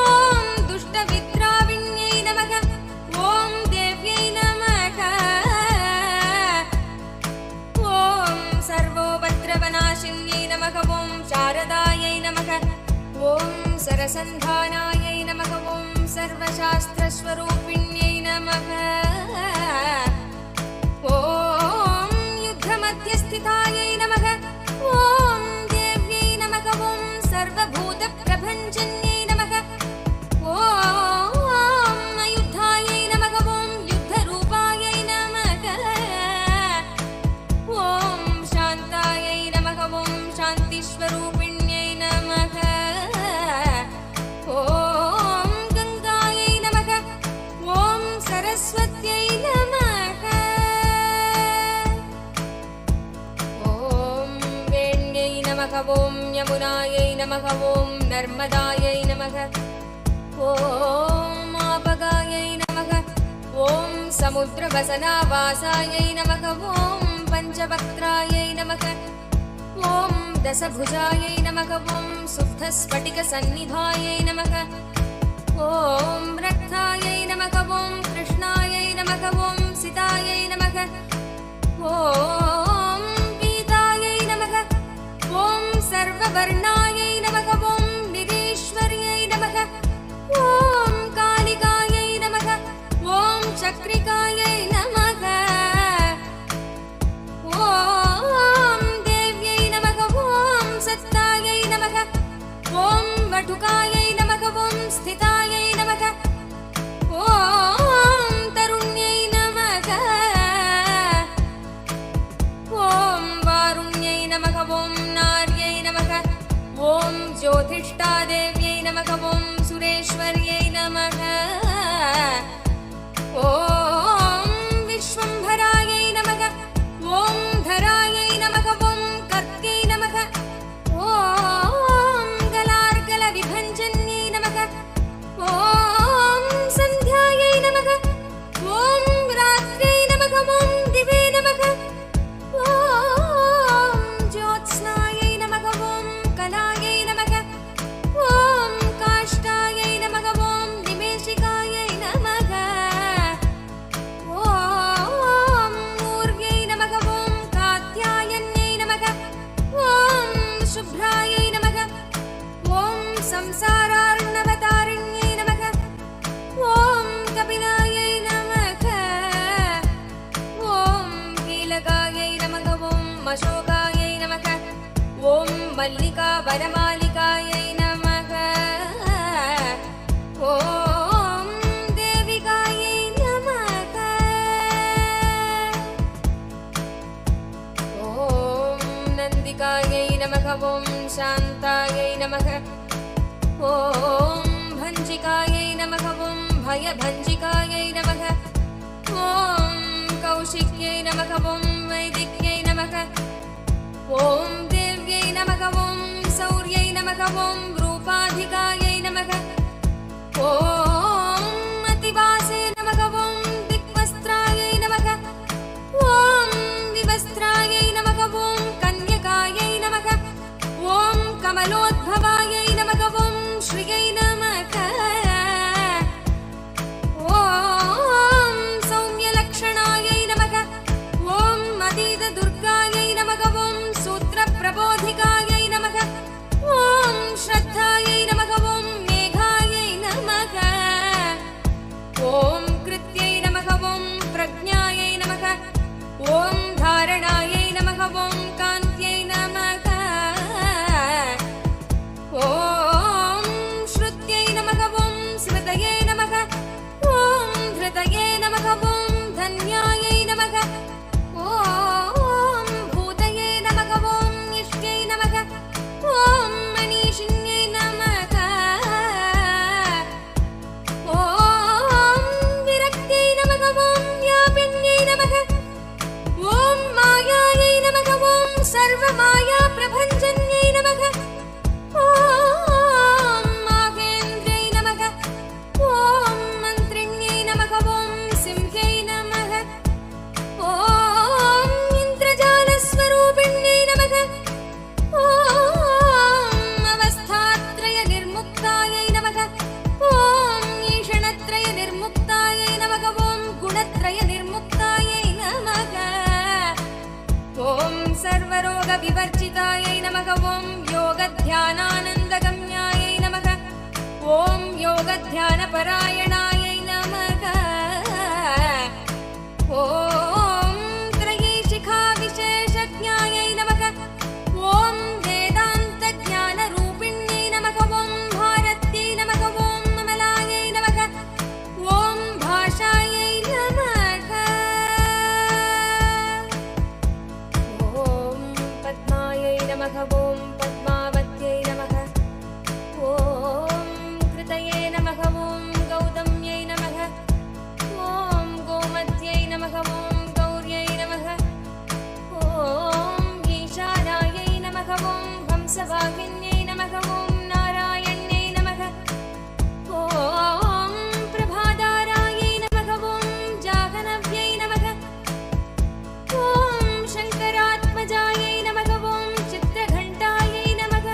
दुष्टविद्राविण्यै नमः ॐ देव्यै नमः ॐ सर्वोपद्रवनाशिन्यै नमः ॐ शारदायै नमः ॐ सरसन्धानायै नमः ॐ सर्वशास्त्रस्वरूपिण्यै नमः ॐ युद्धमध्यस्थितायै नमः ॐ देव्यै नमः ॐ सर्वभूतप्रभञ्जन्यै नमः ॐ अयुद्धायै नमः ॐ युद्धरूपायै नमः ॐ शान्तायै नमः ॐ शान्तिस्वरूपिण्यै नमः ॐ गङ्गायै नमः ॐ सरस्वत्यै नमः ॐ वेण्यै नमः ॐ यमुनायै नमः ॐ नर्मदायै नमः ॐ आपगायै नमः ॐ समुद्रवसनावासायै नमः ॐ पञ्चवक्त्रायै नमः ॐ दशभुजायै नमः ॐ शुद्धस्फटिकसन्निधायै नमः ॐ रक्तायै नमः ॐ कृष्णायै नमः ॐ सितायै नमः ॐ पीतायै नमः ॐ सर्ववर्णायै नमः ॐ निरीश्वर्यै नमः ॐ कालिकायै नमः ॐ चक्रिकायै नमः ॐ देव्यै नमः ॐ सत्तायै नमः ॐ वटुकायै नमः ॐ स्थितायै नमः ॐ तरुण्यै नमः ॐ वारुण्यै नमः ॐ नार्यै नमः ॐ ज्योतिष्ठादेव्यै नमः ॐ सुरेश्वर्यै नमः ॐ विश्वम्भरायै नमः ॐ धरायै नमः ॐ कर्त्यै नमः अशोकायै नमः ॐ मल्लिका वनमालिकायै नमः ॐ देविकायै नमः ॐ नन्दिकायै नमः ॐ शान्तायै नमः ॐ भञ्जिकायै नमः ॐ भयभञ्जिकायै नमः ॐ कौशिक्यै नमः ॐ वैदिक्यै नमः ॐ देव्यै नमः ॐ सौर्यै नमः ॐ रूपाधिकायै नमः ॐ अतिवासे नमः ॐ दिक्वस्त्रायै नमः ॐ विवस्त्रायै नमः ॐ कन्यकायै नमः ॐ कमलोद्भवायै नमः ॐ श्रियै नमः ॐ सौम्यलक्षणायै नमः ॐ अतीतदुर्गायै नमः ॐ सूत्रप्रबोधिकायै नमः ॐ श्रद्धायै नमः ॐ मेघायै नमः ॐ कृत्यै नमः ॐ प्रज्ञायै नमः ॐ धारणायै नमः ॐ कान्त्यै नमः ॐ श्रुत्यै नमः ॐ स्मृतये नमः ॐ धृतये नमः ॐ धन्यायै नमः ॐ भूतये नमः ॐ इष्ट्यै नमः ॐ मनीषिण्यै नमः ॐ विरक्त्यै नमः ॐ व्यापिन्यै नमः ॐ मायायै नमः ॐ सर्वमायाप्रभञ्जन्यै नमः ॐ माहेन्द्र्यै नमः ॐ मन्त्रिण्यै नमः ॐ सिंह्यै नमः ॐ इन्द्रजालस्वरूपिण्यै नमः ॐ अवस्थात्रयनिर्मुक्तायै नमः ॐ ईषणत्रयनिर्मुक्तायै नमः ॐ गुणत्रयनिर्मुक्तायै नमः ॐ सर्वरोगविवर्जितायै नमः ॐ योगध्यानानन्दगम्यायै नमः ॐ योगध्यानपरायणायै नमः ॐ त्रयीशिखाविशेषज्ञायै नमः ॐ वेदान्तज्ञानरूपिण्यै नमः ॐ भारत्यै नमः ॐ ममलायै नमः ॐ भाषायै नमः ॐ पद्मायै नमः ॐ पद्मावत्यै नमः ॐ कृतये नमः ॐ गौतम्यै नमः ॐ गोमत्यै नमः ॐ गौर्यै नमः ॐ ईशानायै नमः ॐ हंसवाहिन्यै नमः ॐ नारायण्यै नमः ॐ प्रभादारायै नमः ॐ जाह्नव्यै नमः ॐ शङ्करात्मजायै नमः ॐ चित्रघण्टायै नमः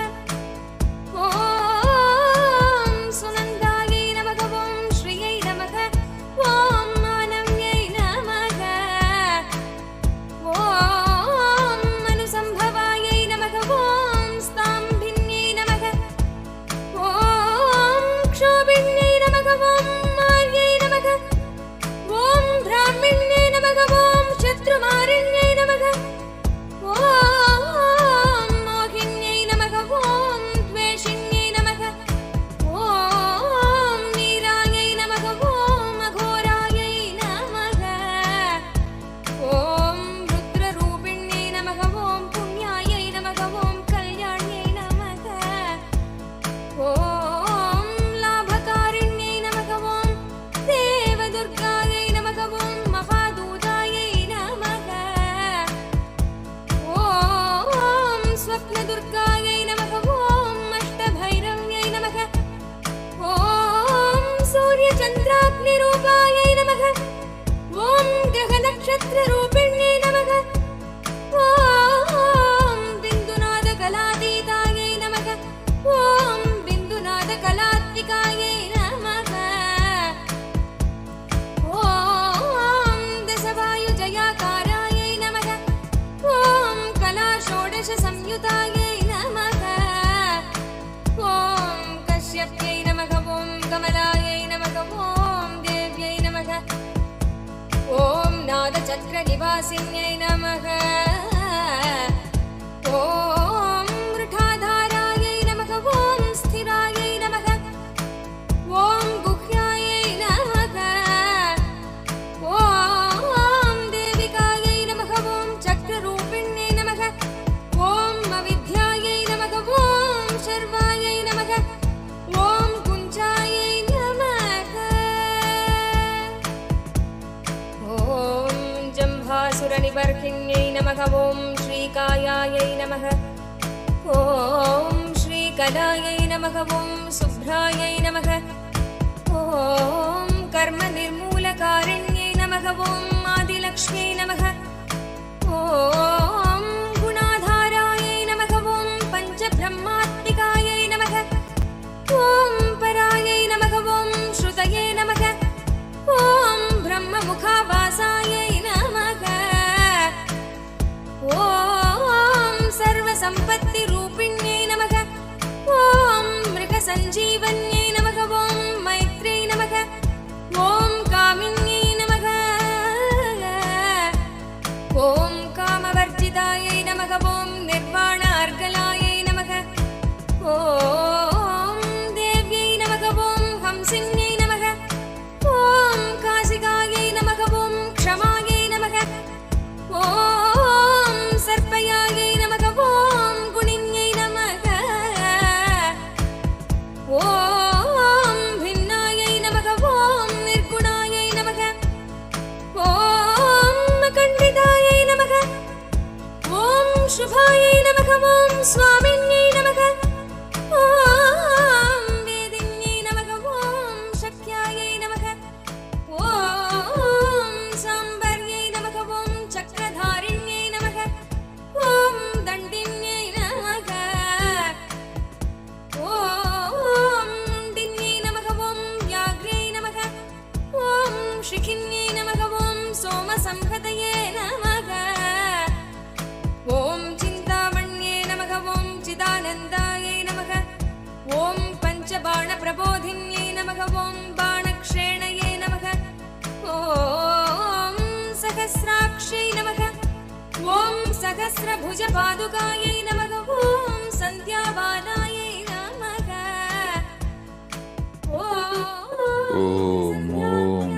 ॐ सुनन्दायै नमः ॐ श्रियै नमः ॐ मानव्यै नमः ॐ मनुसम्भवायै नमः ॐ स्ताम्भिन्यै नमः ॐ क्षोभिन्यै नमः ॐ मार्यै नमः ॐ ब्राह्मिण्यै नमः ॐ शत्रुमारिण्यै नमः ॐ मोहिन्यै नमः ॐ द्वेषिण्यै नमः ॐ नीरायै नमः ॐ अघोरायै नमः ॐ रुद्ररूपिण्यै नमः ॐ पुण्यायै नमः ॐ कल्याण्यै नमः ॐ लाभकारिण्यै नमः ॐ देवदुर्गायै नमः ॐ महादूतायै नमः ॐ स्वप्नदुर्गायै नमः ॐ अष्टभैरव्यै नमः ॐ सूर्यचन्द्राग्निरूपायै नमः ॐ ग्रहनक्षत्ररूपिण्यै नमः ॐ बिन्दुनादकलातीतायै नमः ॐ बिन्दुनादकलात्मिकायै नमः ॐ दशवायुजयाकारायै नमः ॐ कलाषोडशसंयुतायै नमः ॐ कश्यप्यै नमः ॐ कमलायै नमः ॐ देव्यै नमः ॐ नादचक्रनिवासिन्यै नमः ॐ वृषाधारायै नमः ॐ स्थिरायै नमः ॐ गुह्यायै नमः ॐ देविकायै नमः ॐ चक्ररूपिण्यै नमः ॐ अविद्यायै नमः ॐ शर्वायै नमः ॐ कुञ्चायै नमः ॐ जम्भासुरनिबर्हिण्यै नमः ॐ श्रीकायायै नमः ॐ श्रीकलायै नमः ॐ शुभ्रायै नमः ॐ कर्मनिर्मूलकारिण्यै नमः ॐ आदिलक्ष्म्यै नमः ॐ गुणाधारायै नमः ॐ पञ्चब्रह्मात्मिकायै नमः ॐ परायै नमः ॐ श्रुतये नमः ॐ ब्रह्ममुखावासायै नमः ॐ सर्वसम्पत्तिरूपिण्यै नमः ॐ मृगसञ्जीवन्यै नमः ॐ मैत्र्यै नमः ॐ कामिन्यै नमः ॐ कामवर्जितायै नमः ॐ निर्वाणार्गलायै नमः ॐ देव्यै नमः ॐ हंसिन्यै नमः ॐ काशिकायै नमः ॐ क्षमायै नमः ॐ सर्पयायै नमः ॐ गुणिन्यै नमः ॐ भिन्नायै नमः ॐ निर्गुणायै नमः ॐ अखण्डितायै नमः ॐ शुभायै नमः ॐ स्वामिन्यै नमः ॐ वेदिन्यै नमः ॐ शक्यायै नमः ॐ साम्बर्यै नमः ॐ चक्रधारिण्यै नमः ॐ दण्डिन्यै नमः ॐ मुण्डिन्यै नमः ॐ व्याघ्र्यै नमः ॐ शिखिन्यै नमः ॐ सोमसंहतये नमः ॐ चिन्तामण्ये नमः ॐ चिदानन्दायै नमः ॐ पञ्चबाणप्रबोधिन्यै नमः ॐ बाणक्षेणये नमः ॐ सहस्राक्ष्यै नमः ॐ सहस्रभुजपादुकायै नमः ॐ सन्ध्याबालायै नमः ॐ Om, Om, सहस्रायै Om,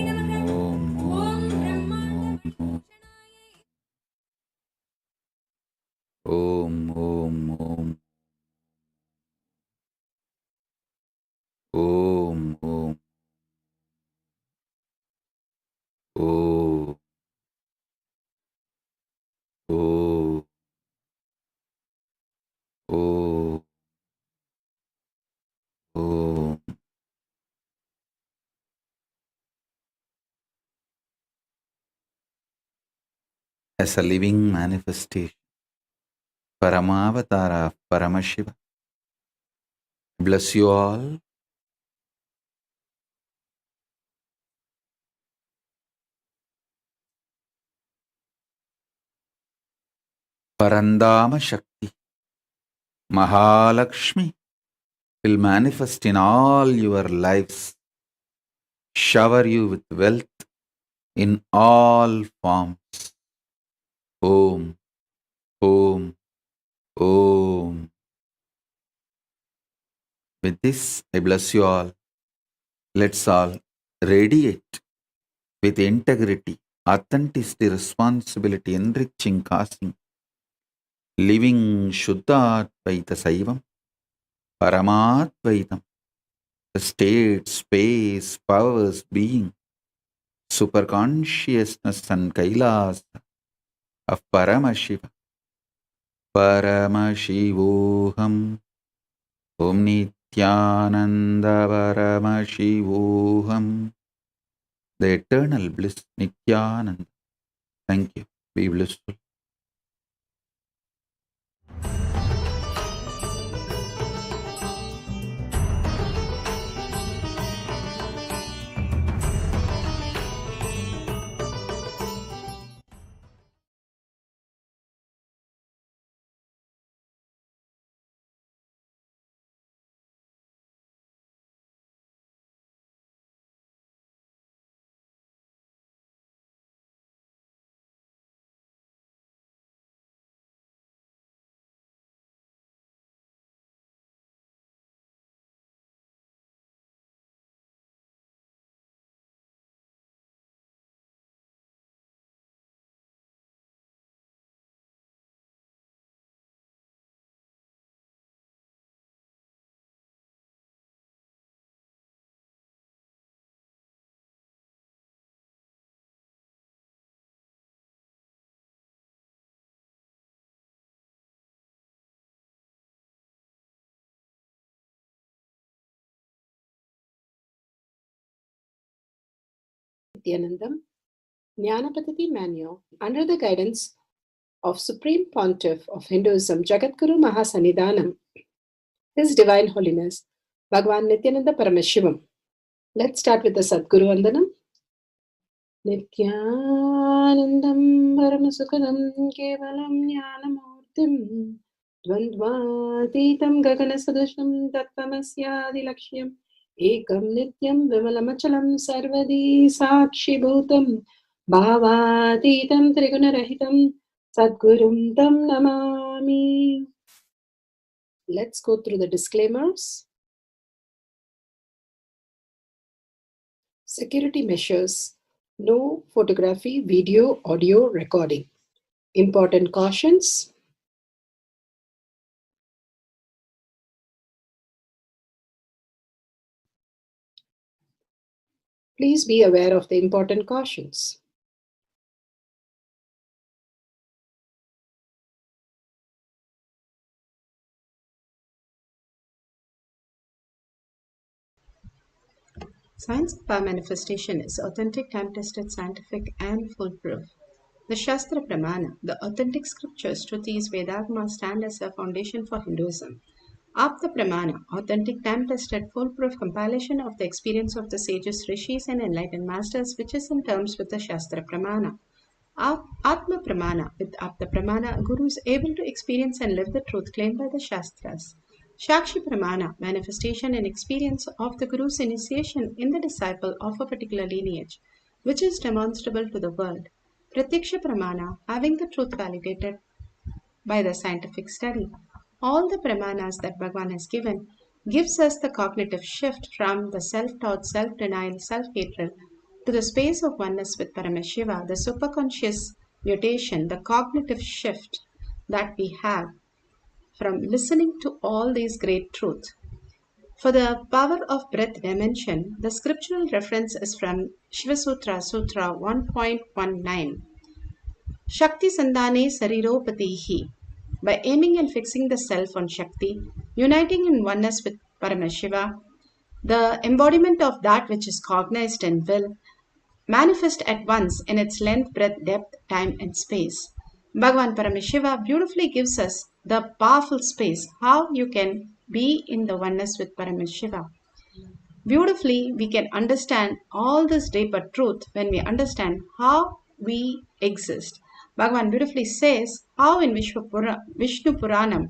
नमः Om, Om Om, ब्रह्माण्डविभूषणायै Om, Om, Om, Om, Om, Om, Om, Om, Om. As a living manifestation, Paramavatara of Paramashiva, bless you all. Parandama Shakti, Mahalakshmi will manifest in all your lives, shower you with wealth in all forms. Om, Om, Om. With this, I bless you all. Let's all radiate with integrity, authenticity, responsibility, enriching, causing, living Shuddha-Advaita Saivam, Paramadvaitam, the state, space, powers, being, superconsciousness and Kailasa of Paramashiva. Paramashivoham, Om Nityananda Paramashivoham, the eternal bliss, Nityananda. Thank you. Be blissful. Nityanandam, Jnanapatati Manual, under the guidance of Supreme Pontiff of Hinduism, Jagadguru Mahasannidhanam, His Divine Holiness, Bhagavan Paramashivam. Let's start with the Sadguru Vandanam. Nityanandam Paramasukadam Kevalam Jnanamurtim Dvandvatitam Gaganasadusham Tattvamasyaadilakshya Ekam Nityam Vimalamachalam Sarvadi Sakshi Bhutam Bhavatitam Trigunarahitam Sadgurum Tam Namami. Let's go through the disclaimers. Security measures. No photography, video, audio recording. Important cautions. Please be aware of the important cautions. Science of power manifestation is authentic, time-tested, scientific, and foolproof. The Shastra Pramana, the authentic scriptures, Shrutis, Vedagama stand as a foundation for Hinduism. Apta Pramana, authentic, time-tested, foolproof compilation of the experience of the sages, rishis, and enlightened masters, which is in terms with the Shastra Pramana. Atma Pramana, with Apta Pramana, a guru is able to experience and live the truth claimed by the Shastras. Shakshi Pramana, manifestation and experience of the Guru's initiation in the disciple of a particular lineage, which is demonstrable to the world. Pratyaksha Pramana, having the truth validated by the scientific study. All the Pramanas that Bhagavan has given gives us the cognitive shift from the self-taught, self-denial, self-hatred to the space of oneness with Paramashiva, the superconscious mutation, the cognitive shift that we have from listening to all these great truths. For the power of breath dimension, the scriptural reference is from Shiva Sutra, Sutra 1.19. Shakti Sandhane Sariropatihi. By aiming and fixing the self on Shakti, uniting in oneness with Paramashiva, the embodiment of that which is cognized and will, manifest at once in its length, breadth, depth, time, and space. Bhagavan Paramashiva beautifully gives us the powerful space how you can be in the oneness with Paramashiva. Beautifully, we can understand all this deeper truth when we understand how we exist. Bhagavan beautifully says how in Vishnu Puranam,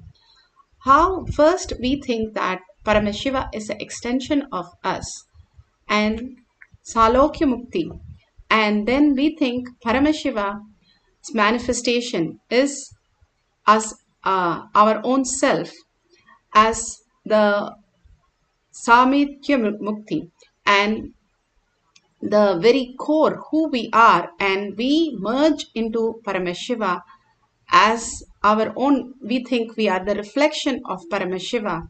how first we think that Paramashiva is an extension of us and Salokya Mukti, and then we think Paramashiva's manifestation is as our own self as the Samitya Mukti and the very core who we are, and we merge into Paramashiva as our own. We think we are the reflection of Paramashiva,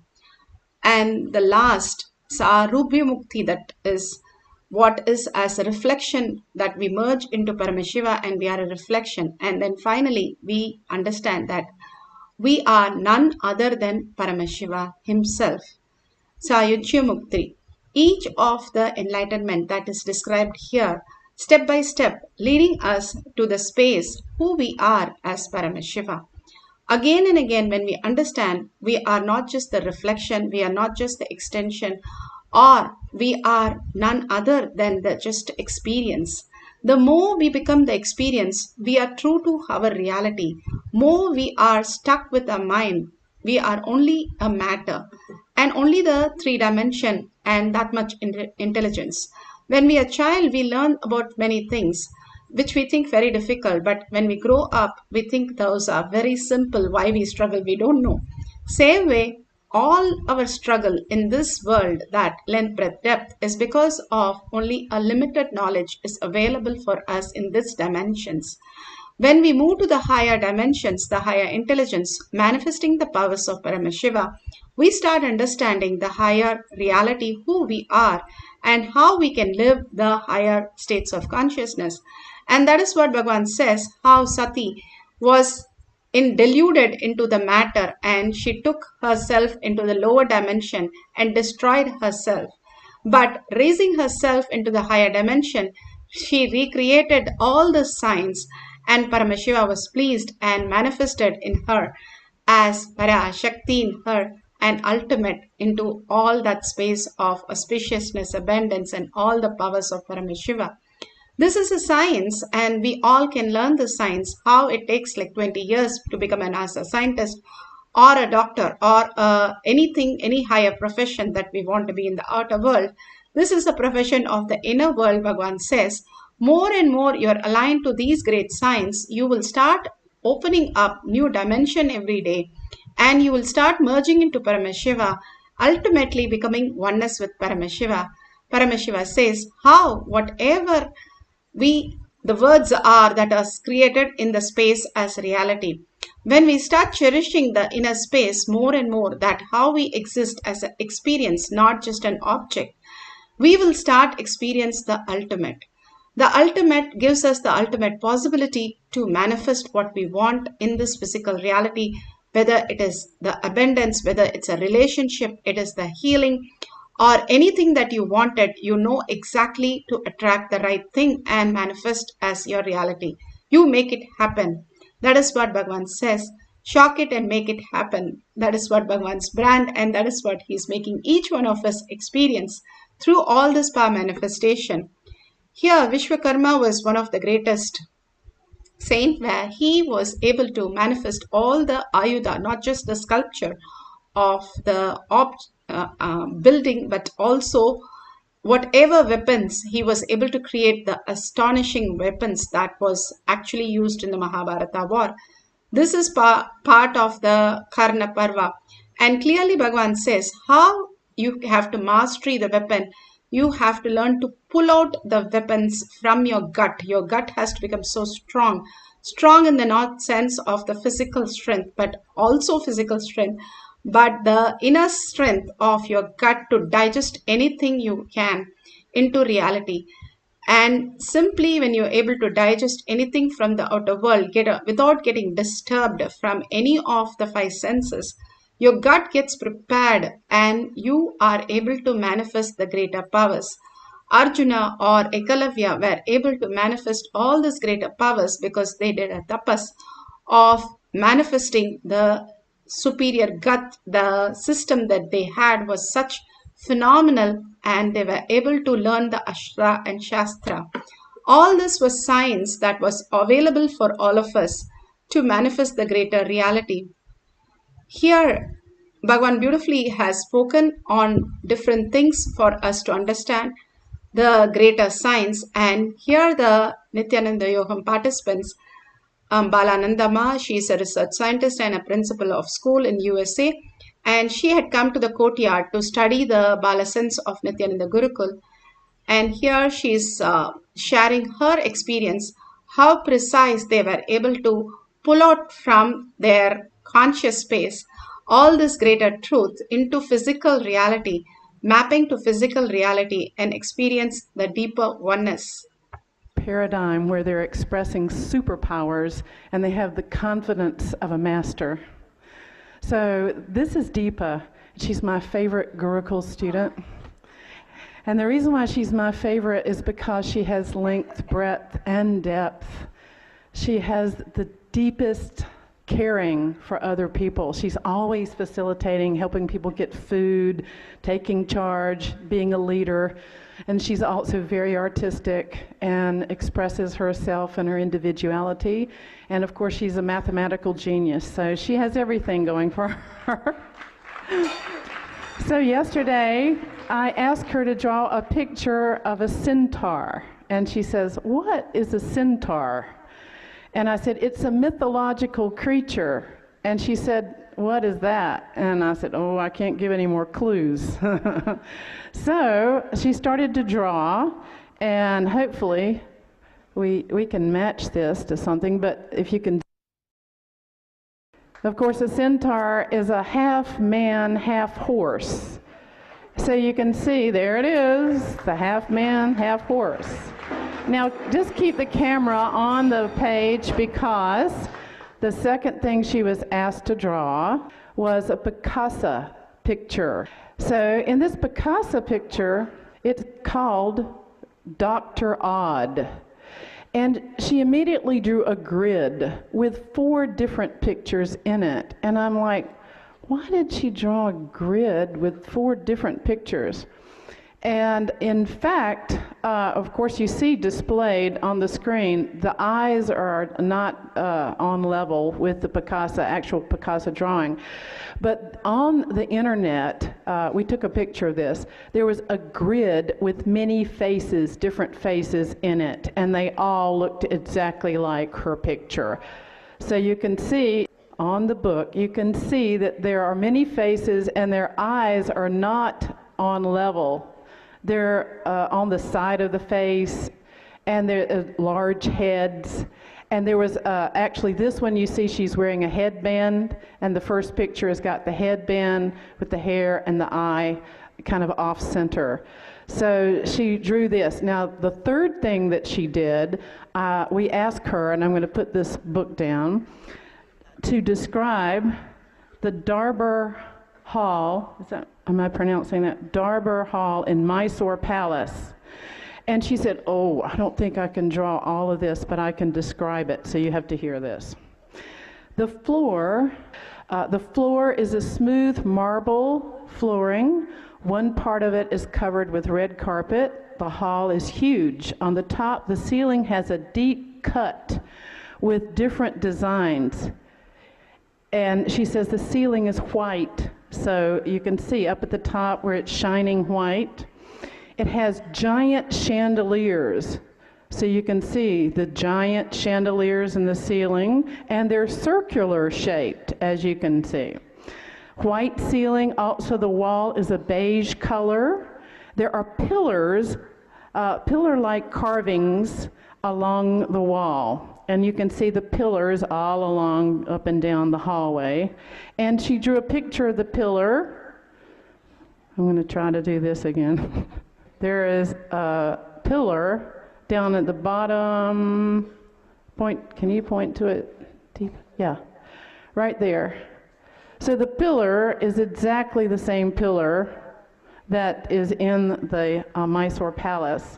and the last Sarubhya Mukti, that is what is as a reflection that we merge into Paramashiva and we are a reflection, and then finally we understand that we are none other than Paramashiva himself. Sayujya Mukti. Each of the enlightenment that is described here, step by step, leading us to the space who we are as Paramashiva. Again and again, when we understand we are not just the reflection, we are not just the extension, or we are none other than the just experience. The more we become the experience, we are true to our reality. More we are stuck with our mind. We are only a matter and only the three dimension and that much intelligence. When we are a child, we learn about many things which we think very difficult, but when we grow up, we think those are very simple. Why we struggle, we don't know. Same way, all our struggle in this world, that length, breadth, depth, is because of only a limited knowledge is available for us in these dimensions. When we move to the higher dimensions, the higher intelligence, manifesting the powers of Paramashiva, we start understanding the higher reality, who we are, and how we can live the higher states of consciousness. And that is what Bhagavan says, how Sati was deluded into the matter and she took herself into the lower dimension and destroyed herself. But raising herself into the higher dimension, She recreated all the signs, and Paramashiva was pleased and manifested in her as Parashakti in her, and ultimate into all that space of auspiciousness, abundance, and all the powers of Paramashiva. This is a science, and we all can learn the science, how it takes like 20 years to become an as a scientist or a doctor or anything, any higher profession that we want to be in the outer world. This is a profession of the inner world, Bhagavan says. More and more you're aligned to these great signs, you will start opening up new dimension every day, and you will start merging into Paramashiva, ultimately becoming oneness with Paramashiva. Paramashiva says, how, whatever the words are that are created in the space as reality. When we start cherishing the inner space more and more, that how we exist as an experience, not just an object, we will start experience the ultimate. The ultimate gives us the ultimate possibility to manifest what we want in this physical reality, whether it is the abundance, whether it's a relationship, it is the healing, or anything that you wanted, you know exactly to attract the right thing and manifest as your reality. You make it happen. That is what Bhagavan says. Shock it and make it happen. That is what Bhagavan's brand, and that is what he's making each one of us experience through all this power manifestation. Here, Vishwakarma was one of the greatest saint, where he was able to manifest all the ayuda, not just the sculpture of the building, but also whatever weapons he was able to create, the astonishing weapons that was actually used in the Mahabharata war. This is part of the Karna Parva, and clearly Bhagavan says how you have to mastery the weapon. You have to learn to pull out the weapons from your gut. Your gut has to become so strong in the not sense of the physical strength, but also physical strength, but the inner strength of your gut to digest anything you can into reality. And simply when you're able to digest anything from the outer world without getting disturbed from any of the five senses, your gut gets prepared and you are able to manifest the greater powers. Arjuna or Ekalavya were able to manifest all these greater powers because they did a tapas of manifesting the superior gut. The system that they had was such phenomenal, and they were able to learn the Ashra and Shastra. All this was science that was available for all of us to manifest the greater reality. Here, Bhagavan beautifully has spoken on different things for us to understand the greater science. And here the Nityananda Yogam participants, Balanandama, she is a research scientist and a principal of school in USA, and she had come to the courtyard to study the Balasans of Nityananda Gurukul. And here she is sharing her experience, how precise they were able to pull out from their conscious space all this greater truth into physical reality, mapping to physical reality and experience the deeper oneness. Paradigm where they're expressing superpowers and they have the confidence of a master. So this is Deepa. She's my favorite Gurukul student. And the reason why she's my favorite is because she has length, breadth, and depth. She has the deepest caring for other people. She's always facilitating, helping people get food, taking charge, being a leader. And she's also very artistic and expresses herself and her individuality. And of course, she's a mathematical genius. So she has everything going for her. So yesterday, I asked her to draw a picture of a centaur. And she says, "What is a centaur?" And I said, "It's a mythological creature." And she said, "What is that?" And I said, "Oh, I can't give any more clues." So she started to draw, and hopefully we can match this to something, but if you can. Of course, a centaur is a half man, half horse. So you can see, there it is, the half man, half horse. Now, just keep the camera on the page, because the second thing she was asked to draw was a Picasso picture. So in this Picasso picture, it's called Dr. Odd. And she immediately drew a grid with 4 different pictures in it. And I'm like, why did she draw a grid with 4 different pictures? And in fact, of course, you see displayed on the screen, the eyes are not on level with the Picasso, actual Picasso drawing. But on the internet, we took a picture of this. There was a grid with many faces, different faces in it, and they all looked exactly like her picture. So you can see on the book, you can see that there are many faces and their eyes are not on level. They're on the side of the face, and they're large heads. And there was actually this one, you see she's wearing a headband, and the first picture has got the headband with the hair and the eye kind of off center. So she drew this. Now, the third thing that she did, we asked her, and I'm going to put this book down, to describe the Darbar Hall, am I pronouncing that? Darbar Hall in Mysore Palace. And she said, oh, I don't think I can draw all of this, but I can describe it, so you have to hear this. The floor is a smooth marble flooring. One part of it is covered with red carpet. The hall is huge. On the top, the ceiling has a deep cut with different designs. And she says the ceiling is white. So you can see up at the top where it's shining white. It has giant chandeliers. So you can see the giant chandeliers in the ceiling, and they're circular shaped, as you can see. White ceiling, also the wall is a beige color. There are pillars, pillar-like carvings along the wall. And you can see the pillars all along, up and down the hallway. And she drew a picture of the pillar. I'm going to try to do this again. There is a pillar down at the bottom. Can you point to it? Deep? Yeah, right there. So the pillar is exactly the same pillar that is in the Mysore Palace.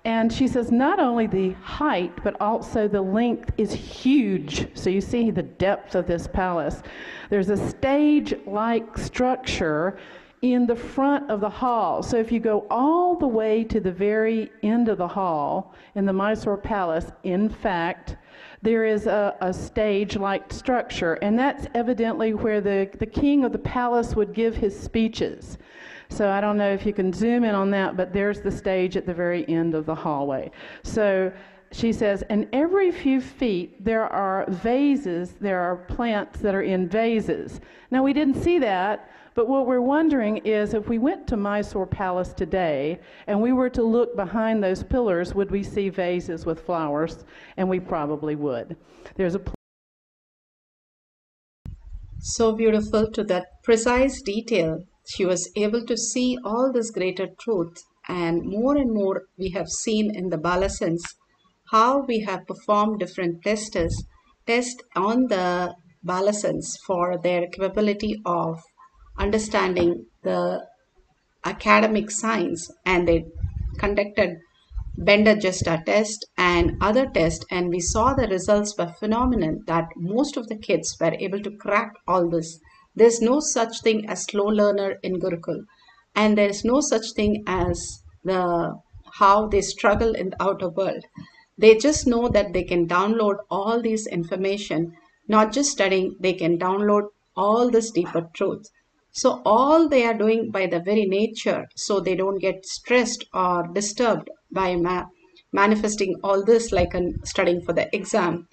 And she says not only the height, but also the length is huge. So you see the depth of this palace. There's a stage-like structure in the front of the hall. So if you go all the way to the very end of the hall in the Mysore Palace, in fact, there is a stage-like structure. And that's evidently where the king of the palace would give his speeches. So I don't know if you can zoom in on that, but there's the stage at the very end of the hallway. So she says, and every few feet there are vases, there are plants that are in vases. Now we didn't see that, but what we're wondering is if we went to Mysore Palace today and we were to look behind those pillars, would we see vases with flowers? And we probably would. There's a So beautiful to that precise detail. She was able to see all this greater truth, and more we have seen in the Balasans how we have performed different tests on the Balasans for their capability of understanding the academic science, and they conducted Bender Gesta test and other tests, and we saw the results were phenomenal, that most of the kids were able to crack all this. There's no such thing as slow learner in Gurukul, and there's no such thing as how they struggle in the outer world. They just know that they can download all this information, not just studying, they can download all this deeper truth. So all they are doing by the very nature, so they don't get stressed or disturbed by manifesting all this like studying for the exam.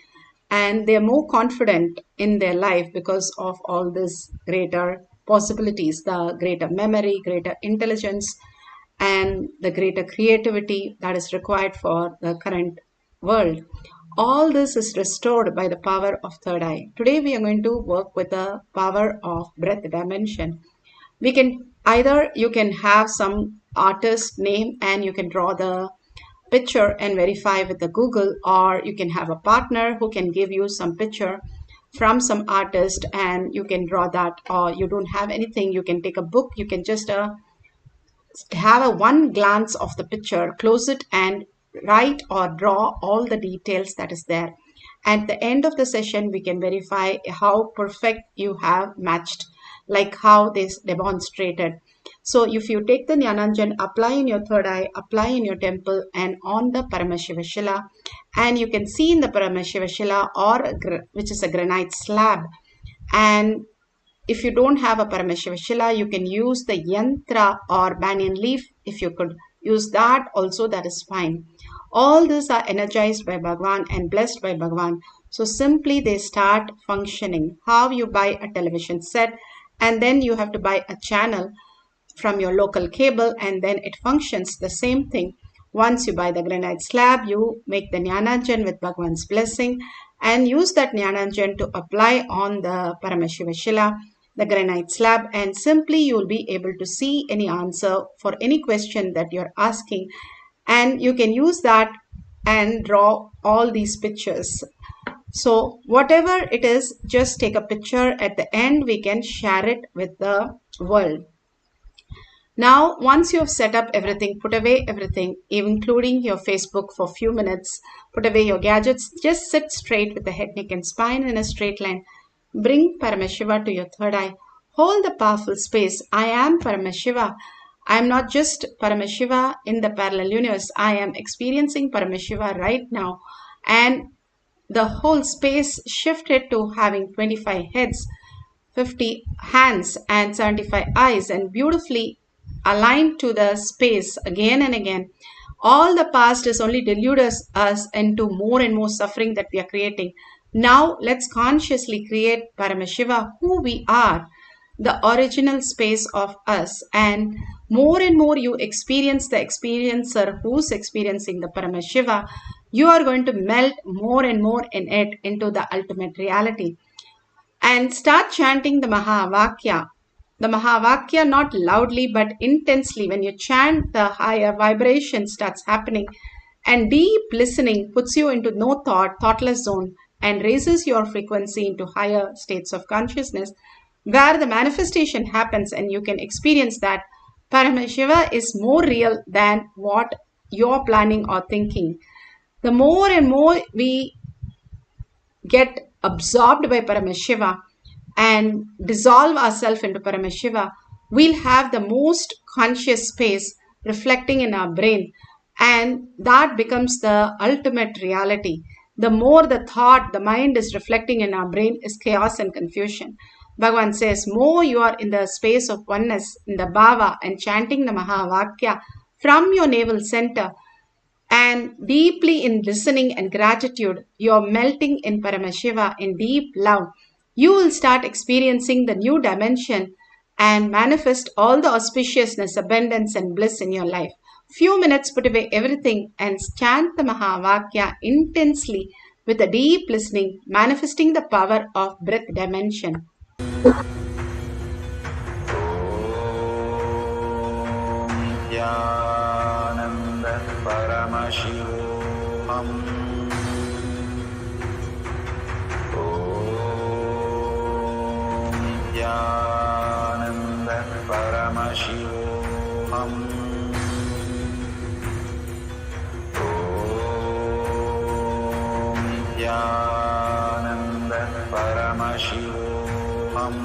And they're more confident in their life because of all this greater possibilities, the greater memory, greater intelligence, and the greater creativity that is required for the current world. All this is restored by the power of third eye. Today we are going to work with the power of breath dimension. We can you can have some artist name and you can draw the picture and verify with the Google, or you can have a partner who can give you some picture from some artist and you can draw that, or you don't have anything, you can take a book, you can just have a one glance of the picture, close it and write or draw all the details that is there. At the end of the session, we can verify how perfect you have matched, like how this demonstrated. So if you take the Jnananjan, apply in your third eye, apply in your temple and on the Paramashiva Shila, and you can see in the Paramashiva Shila, or which is a granite slab. And if you don't have a Paramashiva Shila, you can use the yantra or banyan leaf. If you could use that also, that is fine. All these are energized by Bhagavan and blessed by Bhagavan. So simply they start functioning. How you buy a television set and then you have to buy a channel from your local cable and then it functions. The same thing. Once you buy the granite slab, you make the Jnananjan with Bhagavan's blessing and use that Jnananjan to apply on the Paramashiva Shila, the granite slab, and simply you will be able to see any answer for any question that you're asking. And you can use that and draw all these pictures. So whatever it is, just take a picture. At the end, we can share it with the world. Now, once you have set up everything, put away everything, including your Facebook for a few minutes, put away your gadgets, just sit straight with the head, neck and spine in a straight line. Bring Paramashiva to your third eye. Hold the powerful space. I am Paramashiva. I am not just Paramashiva in the parallel universe. I am experiencing Paramashiva right now. And the whole space shifted to having 25 heads, 50 hands and 75 eyes, and beautifully aligned to the space again and again. All the past is only deluded us into more and more suffering that we are creating. Now let's consciously create Paramashiva, who we are, the original space of us. And more you experience the experiencer who's experiencing the Paramashiva, you are going to melt more and more in it into the ultimate reality. And start chanting the Mahavakya. The Mahavakya not loudly but intensely. When you chant, the higher vibration starts happening. And deep listening puts you into no thought, thoughtless zone and raises your frequency into higher states of consciousness where the manifestation happens and you can experience that Paramashiva is more real than what you're planning or thinking. The more and more we get absorbed by Paramashiva and dissolve ourselves into Paramashiva, we'll have the most conscious space reflecting in our brain, and that becomes the ultimate reality. The more the thought, the mind is reflecting in our brain is chaos and confusion. Bhagavan says, more you are in the space of oneness, in the bhava and chanting the Mahavakya from your navel center, and deeply in listening and gratitude, you are melting in Paramashiva in deep love. You will start experiencing the new dimension and manifest all the auspiciousness, abundance and bliss in your life. Few minutes, put away everything and chant the Mahavakya intensely with a deep listening, manifesting the power of breath dimension. Nityananda Paramashivam. Nityananda Paramashivam. Nityananda Paramashivam.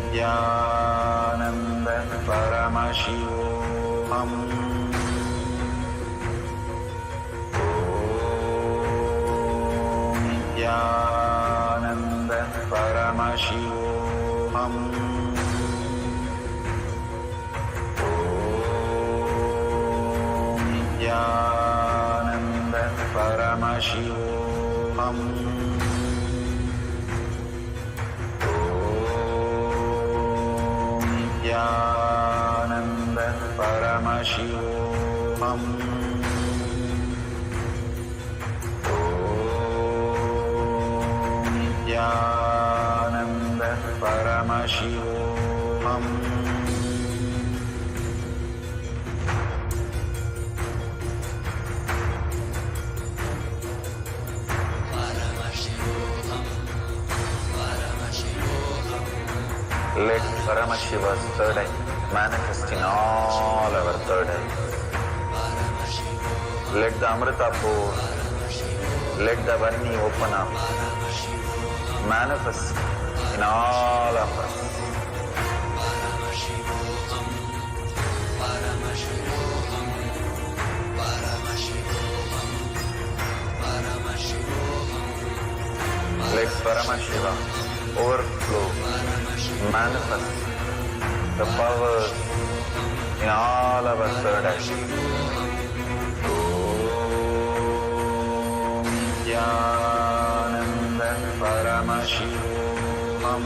Nityananda Paramashivam. Nityananda Paramashivam. Nityananda Paramashivam. Nityananda Paramashivam. Nityananda Paramashivam. Paramashivam, Paramashivam. Paramashiva's third eye manifesting all our third eyes. Let the Amrita pour, let the Varni open up, manifest in all of us. Let Paramashiva overflow, manifest the powers in all our third eyes. Om Jnananda Paramashivam. Om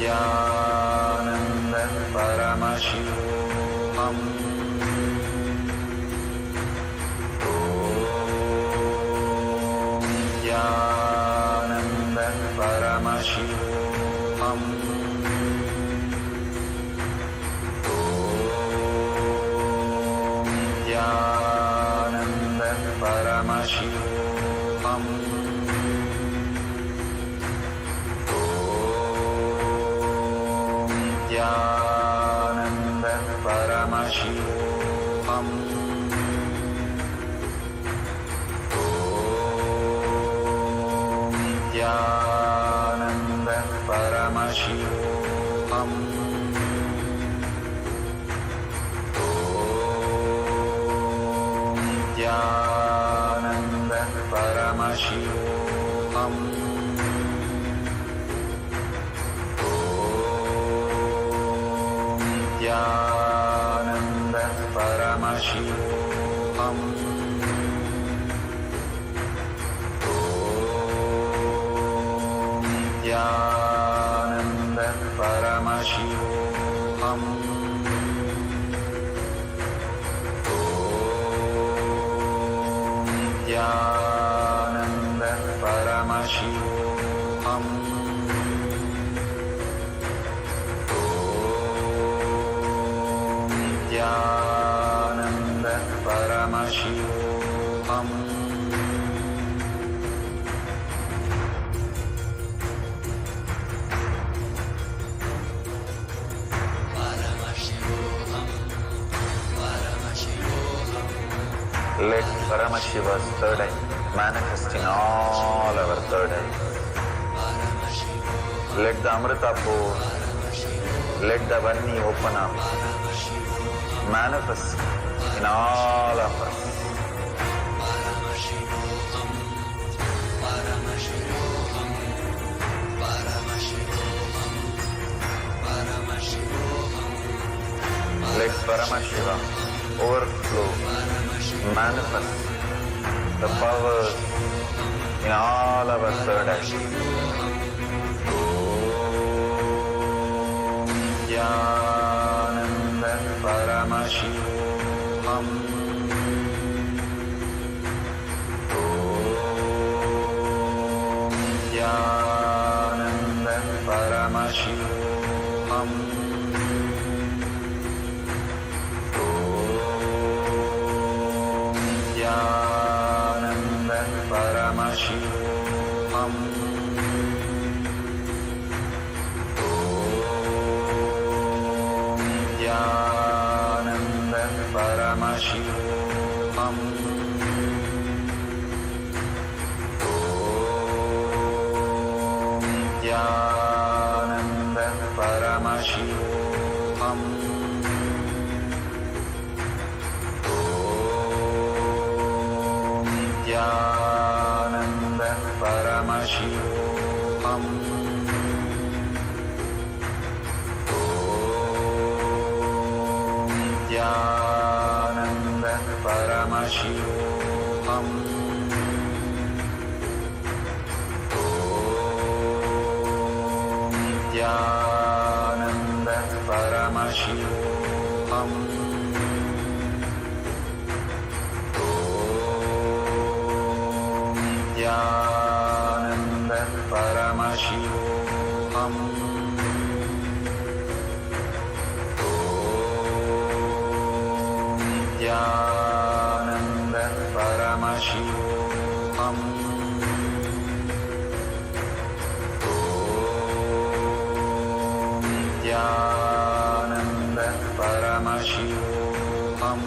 Jnananda Paramashivam. Jnananda Paramashivam. Om Jnananda Paramashivam. Om Jnananda Paramashivam. Jnananda Paramashivam. Om Jnananda Paramashivam. Om Jnananda Paramashivam. Jnananda Paramashivam. Om Jnananda Paramashivam. Om Jnananda Paramashivam. Let Paramashiva's third eye manifesting all our third eyes. Let the Amrita pour, let the Varni open up, manifest in all of us. Let Paramashiva overflow, manifest the powers in all our third eyes. Om Jnananda Paramashivam. Om Jnananda Paramashivam. Jnananda Paramashivam. Om Jnananda Paramashivam. Om Jnananda Paramashivam. Jnananda Paramashivam. Om Jnananda Paramashivam. Om Jnananda Paramashivam. Jnananda Paramashivam. Om Jnananda Paramashivam. Nityananda Paramashivam.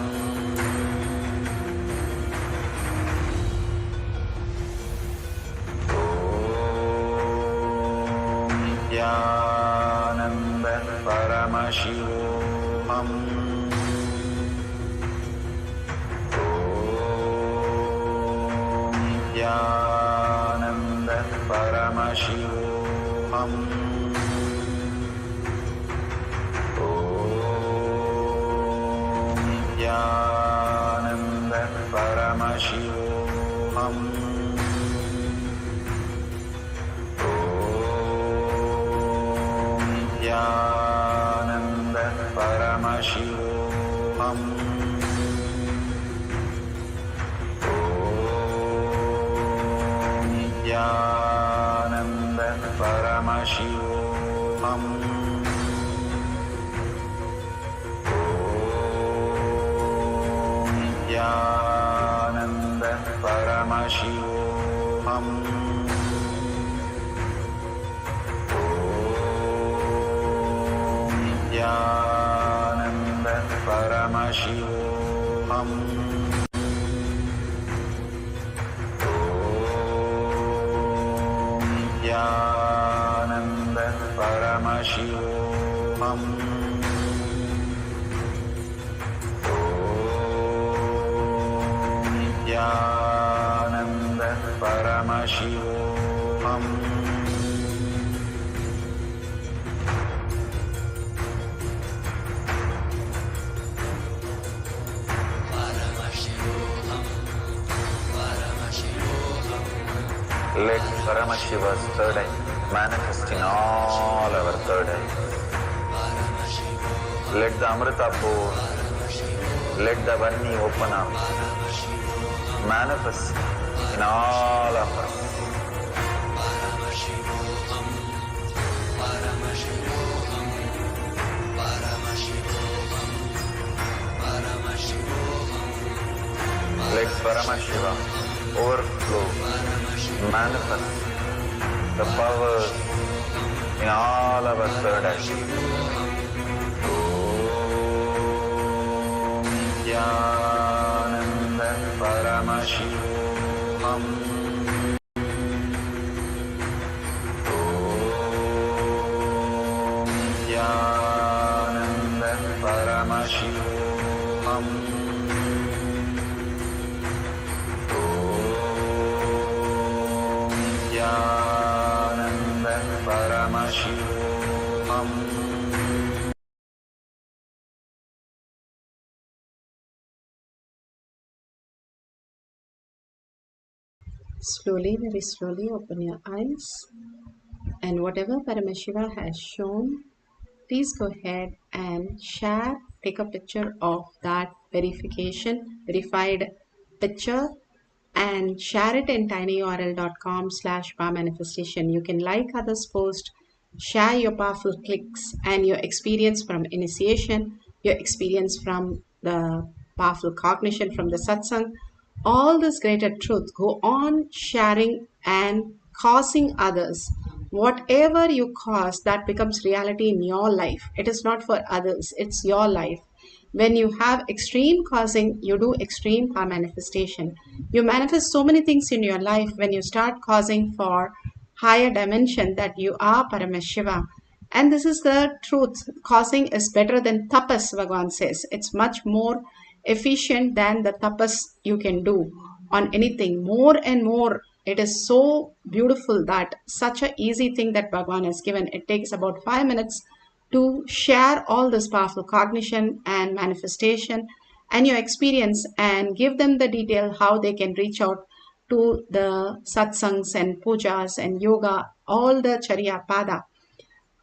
Nityananda Paramashivam. Nityananda Paramashivam. Nityananda Paramashivam. Nityananda Paramashivam. Nityananda Paramashivam. Nityananda Paramashivam. Nityananda Paramashivam. Nityananda Paramashivam. Nityananda Paramashivam. Let Paramashiva's third eye manifest in all our third eyes. Let the Amrita pour, let the Vani open up, manifest in all of us. Let Paramashiva overflow, manifest the powers in all our third eyes. Om Nityananda Paramashivam. Om Nityananda Paramashivam. Nityananda Paramashivam. Slowly, very slowly open your eyes, and whatever Paramashiva has shown, please go ahead and share, take a picture of that verified picture and share it in tinyurl.com/powermanifestation. You can like others' post, share your powerful clicks and your experience from initiation, your experience from the powerful cognition from the satsang. All this greater truth, go on sharing and causing others. Whatever you cause, that becomes reality in your life. It is not for others, it's your life. When you have extreme causing, you do extreme power manifestation. You manifest so many things in your life when you start causing for higher dimension that you are Paramashiva. And this is the truth. Causing is better than tapas, Bhagavan says. It's much more efficient than the tapas you can do on anything. More and more, it is so beautiful that such an easy thing that Bhagavan has given. It takes about 5 minutes to share all this powerful cognition and manifestation and your experience and give them the detail how they can reach out to the satsangs and pujas and yoga, all the charya pada.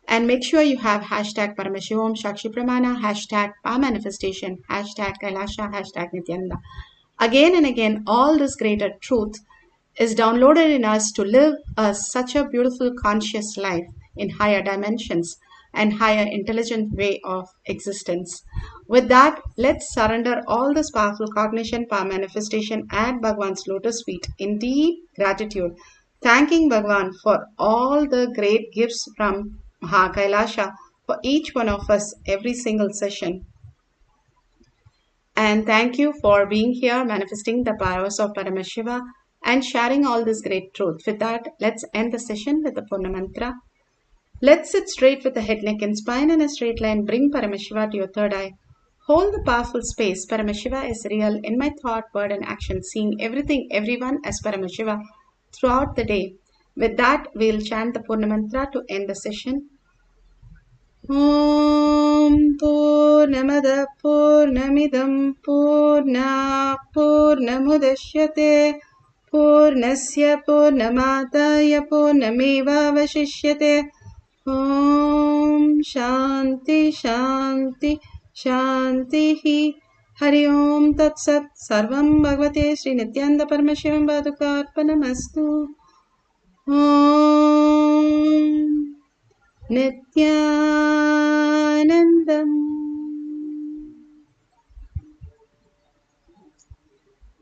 And make sure you have hashtag Paramashivam Shakshi Pramana, hashtag Pa Manifestation, hashtag Kailasa, hashtag Nityananda. Again and again, all this greater truth is downloaded in us to live such a beautiful conscious life in higher dimensions and higher intelligent way of existence. With that, let's surrender all this powerful cognition, power manifestation at Bhagavan's lotus feet in deep gratitude, thanking Bhagavan for all the great gifts from Kailasha for each one of us every single session. And thank you for being here, manifesting the powers of Paramashiva and sharing all this great truth. With that, let's end the session with the Purna Mantra. Let's sit straight with the head, neck and spine in a straight line. Bring Paramashiva to your third eye. Hold the powerful space. Paramashiva is real in my thought, word and action, seeing everything, everyone as Paramashiva throughout the day. With that, we'll chant the Purna Mantra to end the session. Om Purnamada Purnamidam Purna Purnamudashyate Purnasya Purnamadaya Purnameva Vashishyate. Om Shanti Shanti Shanti Hari Om Tat Sat Sarvam Bhagavate Sri Nityananda Paramashivam Padukarpanamastu. Om Nityanandam.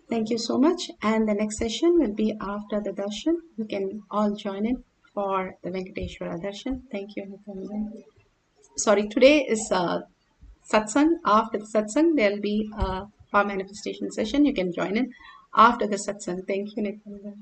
Thank you so much. And the next session will be after the darshan. You can all join in for the Venkateshwara darshan. Thank you, Nityananda. Sorry, today is satsang. After the satsang, there will be a power manifestation session. You can join in after the satsang. Thank you, Nityananda.